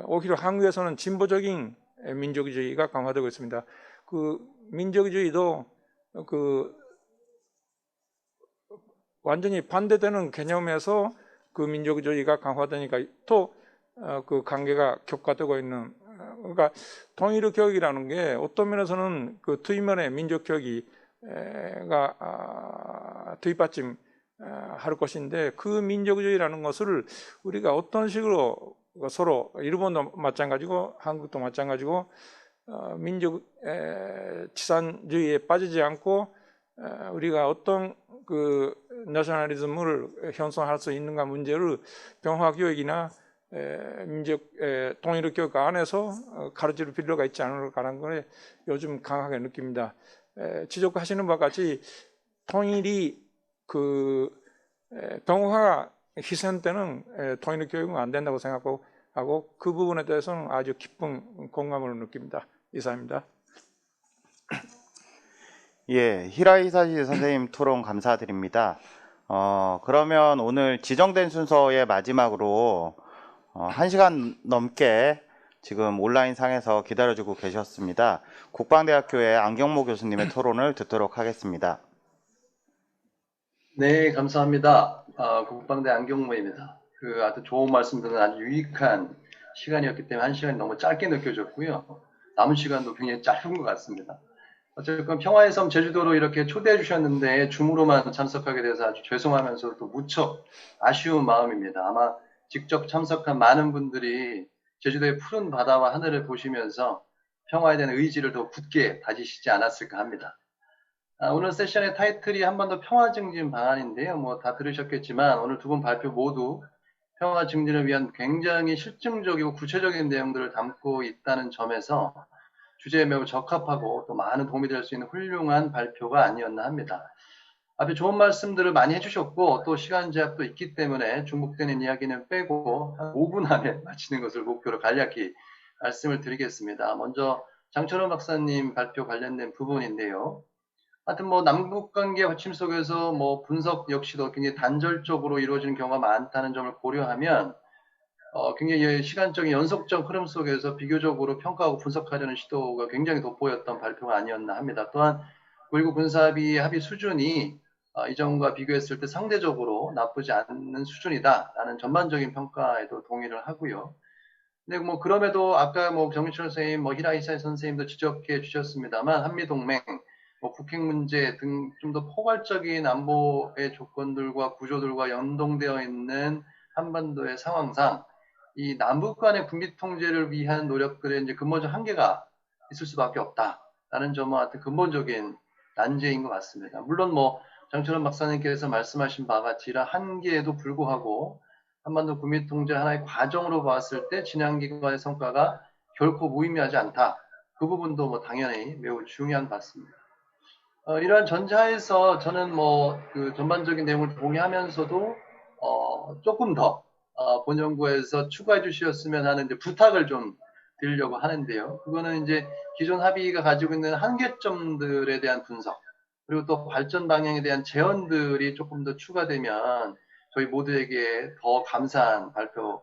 오히려 한국에서는 진보적인 민족주의가 강화되고 있습니다. 그 민족주의도 완전히 반대되는 개념에서 그 민족주의가 강화되니까 또 그 관계가 격화되고 있는 그러니까 통일 교육이라는 게 어떤 면에서는 그 투입면의 민족 교육이가 투입받침 할 것인데 그 민족주의라는 것을 우리가 어떤 식으로 서로 일본도 마찬가지고 한국도 마찬가지고 민족 치산주의에 빠지지 않고 우리가 어떤 그 내셔널리즘을 형성할 수 있는가 문제를 병화 교육이나 민족 통일 교육 안에서 가르칠 필요가 있지 않을까라는 걸 요즘 강하게 느낍니다. 지적하시는 바와 같이 통일이 그 병화가 희생되는 통일 교육은 안 된다고 생각하고 그 부분에 대해서는 아주 깊은 공감을 느낍니다. 이상입니다. 예, 히라이사시 선생님 토론 감사드립니다. 그러면 오늘 지정된 순서의 마지막으로 1시간 넘게 지금 온라인 상에서 기다려주고 계셨습니다. 국방대학교의 안경모 교수님의 토론을 듣도록 하겠습니다. 네, 감사합니다. 국방대 안경모입니다. 아주 좋은 말씀 듣는 아주 유익한 시간이었기 때문에 1시간이 너무 짧게 느껴졌고요. 남은 시간도 굉장히 짧은 것 같습니다. 어쨌든 평화의 섬 제주도로 이렇게 초대해 주셨는데 줌으로만 참석하게 돼서 아주 죄송하면서 또 무척 아쉬운 마음입니다. 아마 직접 참석한 많은 분들이 제주도의 푸른 바다와 하늘을 보시면서 평화에 대한 의지를 더 굳게 다지시지 않았을까 합니다. 오늘 세션의 타이틀이 한반도 평화 증진 방안인데요. 뭐 다 들으셨겠지만 오늘 두 분 발표 모두 평화 증진을 위한 굉장히 실증적이고 구체적인 내용들을 담고 있다는 점에서 주제에 매우 적합하고 또 많은 도움이 될 수 있는 훌륭한 발표가 아니었나 합니다. 앞에 좋은 말씀들을 많이 해주셨고 또 시간 제약도 있기 때문에 중복되는 이야기는 빼고 한 5분 안에 마치는 것을 목표로 간략히 말씀을 드리겠습니다. 먼저 장철원 박사님 발표 관련된 부분인데요. 하여튼 뭐 남북관계 받침 속에서 뭐 분석 역시도 굉장히 단절적으로 이루어지는 경우가 많다는 점을 고려하면 굉장히 시간적인 연속적 흐름 속에서 비교적으로 평가하고 분석하려는 시도가 굉장히 돋보였던 발표가 아니었나 합니다. 또한 9.19 군사합의 합의 수준이 이전과 비교했을 때 상대적으로 나쁘지 않는 수준이다라는 전반적인 평가에도 동의를 하고요. 근데 뭐 그럼에도 아까 뭐 정민철 선생님, 뭐 히라이사이 선생님도 지적해 주셨습니다만 한미동맹, 뭐 북핵 문제 등 좀 더 포괄적인 안보의 조건들과 구조들과 연동되어 있는 한반도의 상황상 이 남북 간의 군비 통제를 위한 노력들의 이제 근본적 한계가 있을 수밖에 없다라는 점은 하여튼 근본적인 난제인 것 같습니다. 물론 뭐 장철원 박사님께서 말씀하신 바와 같이 이런 한계에도 불구하고 한반도 군비 통제 하나의 과정으로 봤을 때 진행기관의 성과가 결코 무의미하지 않다. 그 부분도 뭐 당연히 매우 중요한 바입니다. 이러한 전자에서 저는 뭐 그 전반적인 내용을 동의하면서도 조금 더 본연구에서 추가해 주셨으면 하는 이제 부탁을 좀 드리려고 하는데요. 그거는 이제 기존 합의가 가지고 있는 한계점들에 대한 분석, 그리고 또 발전 방향에 대한 제언들이 조금 더 추가되면 저희 모두에게 더 감사한 발표와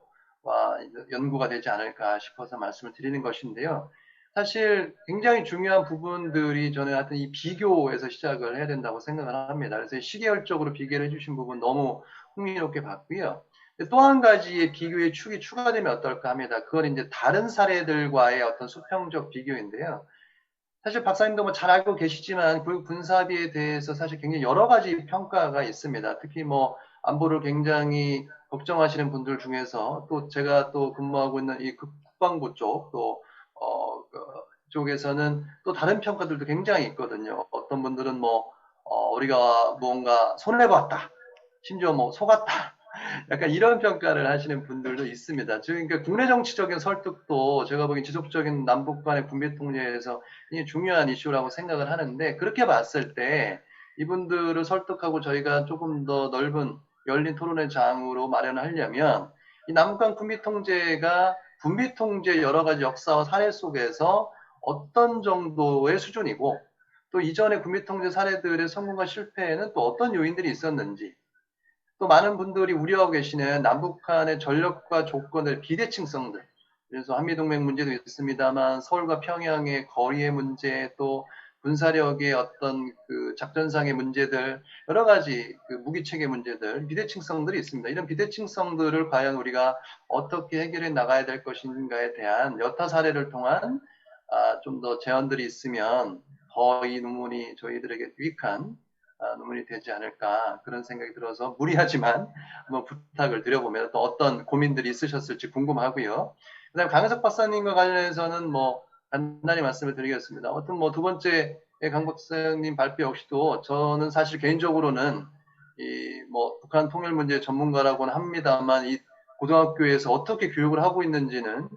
연구가 되지 않을까 싶어서 말씀을 드리는 것인데요. 사실 굉장히 중요한 부분들이 저는 하여튼 이 비교에서 시작을 해야 된다고 생각을 합니다. 그래서 시계열적으로 비교를 해주신 부분 너무 흥미롭게 봤고요. 또 한 가지의 비교의 축이 추가되면 어떨까 합니다. 그건 이제 다른 사례들과의 어떤 수평적 비교인데요. 사실 박사님도 뭐 잘 알고 계시지만 군사합의에 대해서 사실 굉장히 여러 가지 평가가 있습니다. 특히 뭐 안보를 굉장히 걱정하시는 분들 중에서 또 제가 또 근무하고 있는 이 국방부 쪽 또 쪽에서는 또 다른 평가들도 굉장히 있거든요. 어떤 분들은 뭐 우리가 뭔가 손해봤다, 심지어 뭐 속았다. 약간 이런 평가를 하시는 분들도 있습니다. 그러니까 국내 정치적인 설득도 제가 보기엔 지속적인 남북 간의 군비 통제에서 굉장히 중요한 이슈라고 생각을 하는데, 그렇게 봤을 때 이분들을 설득하고 저희가 조금 더 넓은 열린 토론의 장으로 마련하려면 이 남북 간 군비 통제가 군비 통제 여러 가지 역사와 사례 속에서 어떤 정도의 수준이고 또 이전의 군비 통제 사례들의 성공과 실패에는 또 어떤 요인들이 있었는지, 또 많은 분들이 우려하고 계시는 남북한의 전력과 조건의 비대칭성들, 그래서 한미동맹 문제도 있습니다만 서울과 평양의 거리의 문제, 또 군사력의 어떤 그 작전상의 문제들, 여러 가지 그 무기체계 문제들, 비대칭성들이 있습니다. 이런 비대칭성들을 과연 우리가 어떻게 해결해 나가야 될 것인가에 대한 여타 사례를 통한 좀 더 제언들이 있으면 더 이 논문이 저희들에게 유익한 논문이 되지 않을까, 그런 생각이 들어서 무리하지만 한번 부탁을 드려보면 또 어떤 고민들이 있으셨을지 궁금하고요. 그 다음에 강은석 박사님과 관련해서는 뭐 간단히 말씀을 드리겠습니다. 어떤 뭐 두 번째 강 박사님 발표 역시도 저는 사실 개인적으로는 이 뭐 북한 통일 문제 전문가라고는 합니다만 이 고등학교에서 어떻게 교육을 하고 있는지는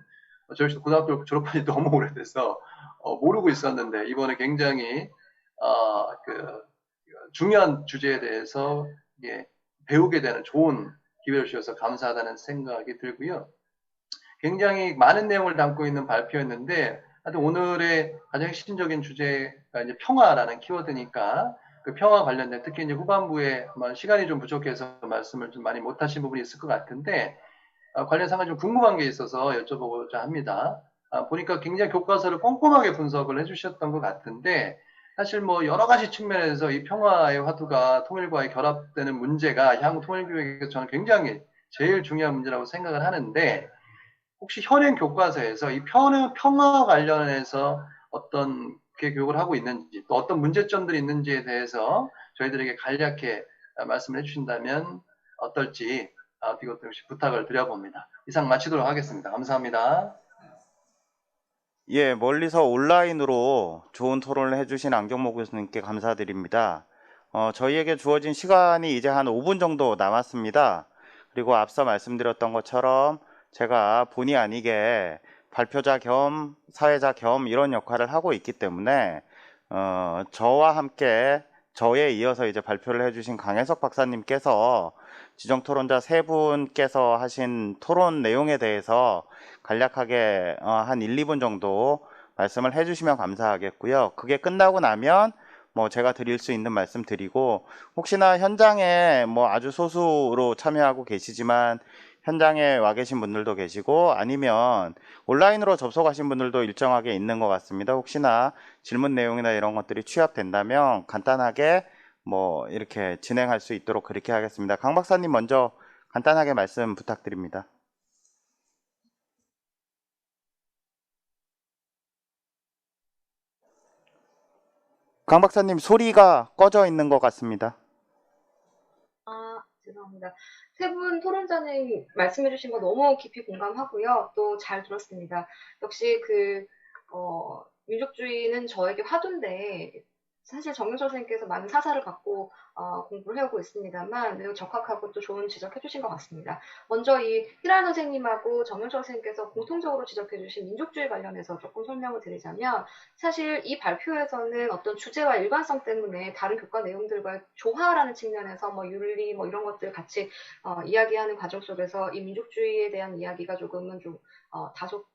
저희 고등학교 졸업한 지 너무 오래돼서 모르고 있었는데, 이번에 굉장히 중요한 주제에 대해서 배우게 되는 좋은 기회를 주셔서 감사하다는 생각이 들고요. 굉장히 많은 내용을 담고 있는 발표였는데, 하여튼 오늘의 가장 핵심적인 주제가 이제 평화라는 키워드니까 그 평화 관련된, 특히 이제 후반부에 시간이 좀 부족해서 말씀을 좀 많이 못하신 부분이 있을 것 같은데 관련해서 좀 궁금한 게 있어서 여쭤보고자 합니다. 보니까 굉장히 교과서를 꼼꼼하게 분석을 해주셨던 것 같은데, 사실 뭐 여러 가지 측면에서 이 평화의 화두가 통일과의 결합되는 문제가 향후 통일교육에서 저는 굉장히 제일 중요한 문제라고 생각을 하는데, 혹시 현행 교과서에서 이 평화 관련해서 어떤 교육을 하고 있는지, 또 어떤 문제점들이 있는지에 대해서 저희들에게 간략히 말씀을 해주신다면 어떨지 이것도 역시 부탁을 드려봅니다. 이상 마치도록 하겠습니다. 감사합니다. 예, 멀리서 온라인으로 좋은 토론을 해주신 안경모 교수님께 감사드립니다. 저희에게 주어진 시간이 이제 한 5분 정도 남았습니다. 그리고 앞서 말씀드렸던 것처럼 제가 본의 아니게 발표자 겸 사회자 겸 이런 역할을 하고 있기 때문에 저와 함께 저에 이어서 이제 발표를 해주신 강혜석 박사님께서 지정토론자 세 분께서 하신 토론 내용에 대해서 간략하게 한 1, 2분 정도 말씀을 해주시면 감사하겠고요. 그게 끝나고 나면 뭐 제가 드릴 수 있는 말씀 드리고, 혹시나 현장에 뭐 아주 소수로 참여하고 계시지만 현장에 와 계신 분들도 계시고 아니면 온라인으로 접속하신 분들도 일정하게 있는 것 같습니다. 혹시나 질문 내용이나 이런 것들이 취합된다면 간단하게 뭐 이렇게 진행할 수 있도록 그렇게 하겠습니다. 강 박사님 먼저 간단하게 말씀 부탁드립니다. 강 박사님 소리가 꺼져 있는 것 같습니다. 죄송합니다. 세 분 토론자님 말씀해주신 거 너무 깊이 공감하고요. 또 잘 들었습니다. 역시 민족주의는 저에게 화두인데, 사실 정윤철 선생님께서 많은 사사를 갖고 공부를 해오고 있습니다만 매우 적합하고 또 좋은 지적해주신 것 같습니다. 먼저 이 히란 선생님하고 정윤철 선생님께서 공통적으로 지적해주신 민족주의 관련해서 조금 설명을 드리자면, 사실 이 발표에서는 어떤 주제와 일관성 때문에 다른 교과 내용들과 조화라는 측면에서 뭐 윤리 뭐 이런 것들 같이 이야기하는 과정 속에서 이 민족주의에 대한 이야기가 조금은 좀 다소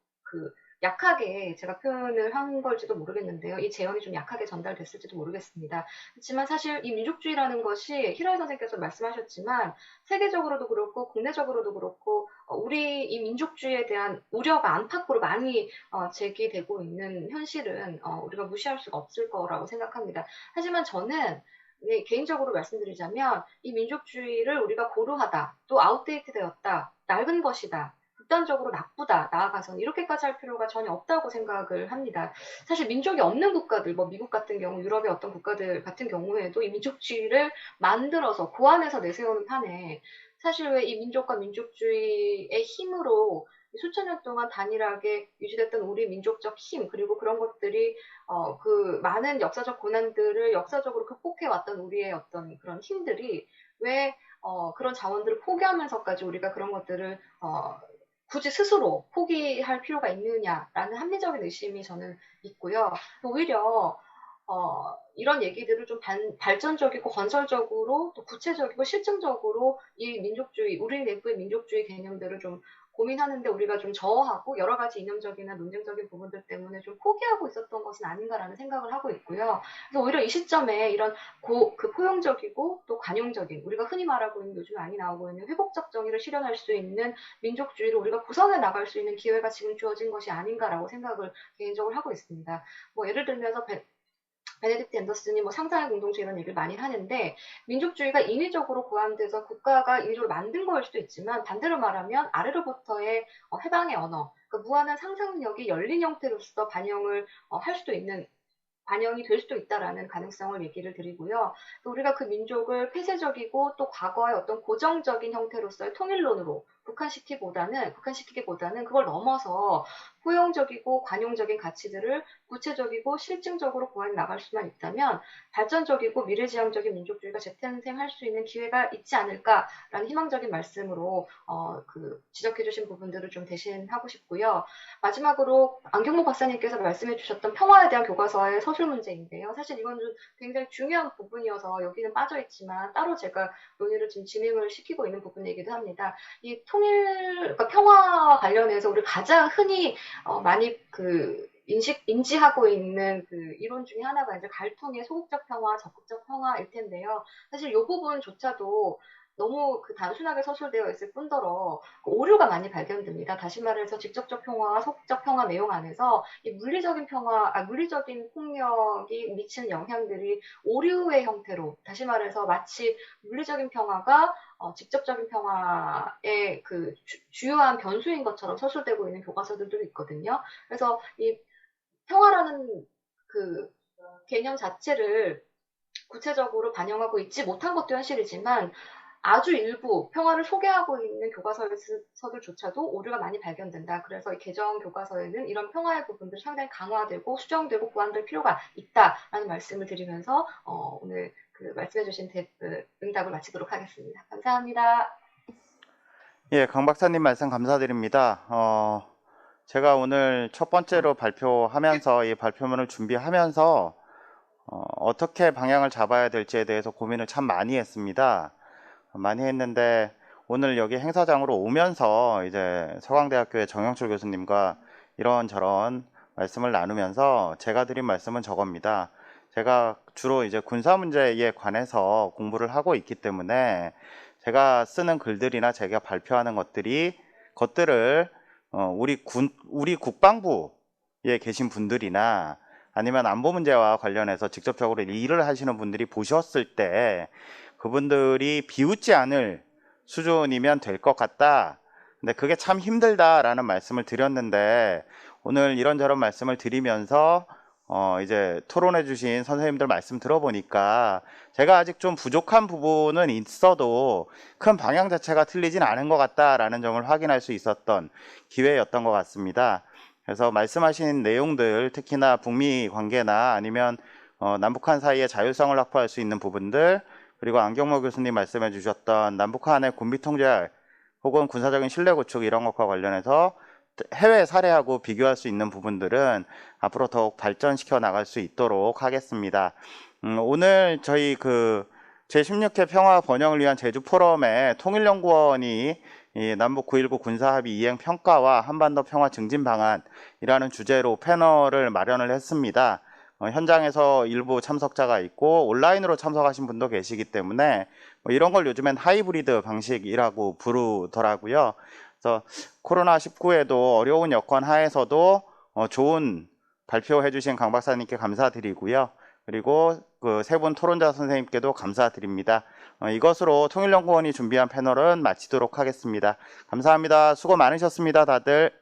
약하게 제가 표현을 한 걸지도 모르겠는데요. 이 재현이 좀 약하게 전달됐을지도 모르겠습니다. 그렇지만 사실 이 민족주의라는 것이 히라이 선생님께서 말씀하셨지만 세계적으로도 그렇고 국내적으로도 그렇고 우리 이 민족주의에 대한 우려가 안팎으로 많이 제기되고 있는 현실은 우리가 무시할 수가 없을 거라고 생각합니다. 하지만 저는 개인적으로 말씀드리자면 이 민족주의를 우리가 고루하다, 또 아웃데이트 되었다, 낡은 것이다, 극단적으로 나쁘다, 나아가서는 이렇게까지 할 필요가 전혀 없다고 생각을 합니다. 사실 민족이 없는 국가들, 뭐 미국 같은 경우, 유럽의 어떤 국가들 같은 경우에도 이 민족주의를 만들어서 그 안에서 내세우는 판에 사실 왜 이 민족과 민족주의의 힘으로 수천 년 동안 단일하게 유지됐던 우리 민족적 힘, 그리고 그런 것들이 그 많은 역사적 고난들을 역사적으로 극복해왔던 우리의 어떤 그런 힘들이 왜 그런 자원들을 포기하면서까지 우리가 그런 것들을 굳이 스스로 포기할 필요가 있느냐라는 합리적인 의심이 저는 있고요. 오히려 이런 얘기들을 좀 발전적이고 건설적으로 또 구체적이고 실증적으로 이 민족주의, 우리 내부의 민족주의 개념들을 좀 고민하는데 우리가 좀 저하고 여러 가지 이념적이나 논쟁적인 부분들 때문에 좀 포기하고 있었던 것은 아닌가라는 생각을 하고 있고요. 그래서 오히려 이 시점에 이런 포용적이고 또 관용적인, 우리가 흔히 말하고 있는 요즘 많이 나오고 있는 회복적 정의를 실현할 수 있는 민족주의를 우리가 구성해 나갈 수 있는 기회가 지금 주어진 것이 아닌가라고 생각을 개인적으로 하고 있습니다. 뭐 예를 들면서 베네딕트 앤더슨이 뭐 상상의 공동체 이런 얘기를 많이 하는데, 민족주의가 인위적으로 고안돼서 국가가 인위적으로 만든 거일 수도 있지만 반대로 말하면 아래로부터의 해방의 언어, 그러니까 무한한 상상력이 열린 형태로서 반영이 될 수도 있다라는 가능성을 얘기를 드리고요. 또 우리가 그 민족을 폐쇄적이고 또 과거의 어떤 고정적인 형태로서의 통일론으로 국한시키기보다는 그걸 넘어서 포용적이고 관용적인 가치들을 구체적이고 실증적으로 고안해 나갈 수만 있다면 발전적이고 미래지향적인 민족주의가 재탄생할 수 있는 기회가 있지 않을까라는 희망적인 말씀으로 지적해 주신 부분들을 좀 대신하고 싶고요. 마지막으로 안경모 박사님께서 말씀해 주셨던 평화에 대한 교과서의 서술 문제인데요. 사실 이건 좀 굉장히 중요한 부분이어서 여기는 빠져있지만 따로 제가 논의를 지금 진행을 시키고 있는 부분이기도 합니다. 이 그러니까 평화와 관련해서 우리 가장 흔히 많이 인지하고 있는 그 이론 중에 하나가 이제 갈통의 소극적 평화, 적극적 평화일 텐데요. 사실 이 부분조차도 너무 단순하게 서술되어 있을 뿐더러 오류가 많이 발견됩니다. 다시 말해서 직접적 평화와 소극적 평화 내용 안에서 이 물리적인 폭력이 미치는 영향들이 오류의 형태로, 다시 말해서 마치 물리적인 평화가 직접적인 평화의 주요한 변수인 것처럼 서술되고 있는 교과서들도 있거든요. 그래서 이 평화라는 개념 자체를 구체적으로 반영하고 있지 못한 것도 현실이지만 아주 일부 평화를 소개하고 있는 교과서들조차도 오류가 많이 발견된다. 그래서 이 개정 교과서에는 이런 평화의 부분들이 상당히 강화되고 수정되고 보완될 필요가 있다라는 말씀을 드리면서 오늘 말씀해주신 응답을 마치도록 하겠습니다. 감사합니다. 예, 강 박사님 말씀 감사드립니다. 제가 오늘 첫 번째로 발표하면서 이 발표문을 준비하면서 어떻게 방향을 잡아야 될지에 대해서 고민을 참 많이 했습니다. 많이 했는데 오늘 여기 행사장으로 오면서 이제 서강대학교의 정영철 교수님과 이런저런 말씀을 나누면서 제가 드린 말씀은 저겁니다. 제가 주로 이제 군사 문제에 관해서 공부를 하고 있기 때문에 제가 쓰는 글들이나 제가 발표하는 것들을 우리 국방부에 계신 분들이나 아니면 안보 문제와 관련해서 직접적으로 일을 하시는 분들이 보셨을 때 그분들이 비웃지 않을 수준이면 될 것 같다. 근데 그게 참 힘들다라는 말씀을 드렸는데 오늘 이런저런 말씀을 드리면서 이제 토론해 주신 선생님들 말씀 들어보니까 제가 아직 좀 부족한 부분은 있어도 큰 방향 자체가 틀리진 않은 것 같다라는 점을 확인할 수 있었던 기회였던 것 같습니다. 그래서 말씀하신 내용들, 특히나 북미 관계나 아니면 남북한 사이의 자율성을 확보할 수 있는 부분들, 그리고 안경모 교수님 말씀해 주셨던 남북한의 군비 통제 혹은 군사적인 신뢰 구축 이런 것과 관련해서 해외 사례하고 비교할 수 있는 부분들은 앞으로 더욱 발전시켜 나갈 수 있도록 하겠습니다. 오늘 저희 제16회 평화 번영을 위한 제주 포럼에 통일연구원이 이 남북 9.19 군사합의 이행 평가와 한반도 평화 증진 방안이라는 주제로 패널을 마련을 했습니다. 현장에서 일부 참석자가 있고 온라인으로 참석하신 분도 계시기 때문에 이런 걸 요즘엔 하이브리드 방식이라고 부르더라고요. 그래서 코로나19에도 어려운 여건 하에서도 좋은 발표해 주신 강 박사님께 감사드리고요. 그리고 그 세 분 토론자 선생님께도 감사드립니다. 이것으로 통일연구원이 준비한 패널은 마치도록 하겠습니다. 감사합니다. 수고 많으셨습니다, 다들.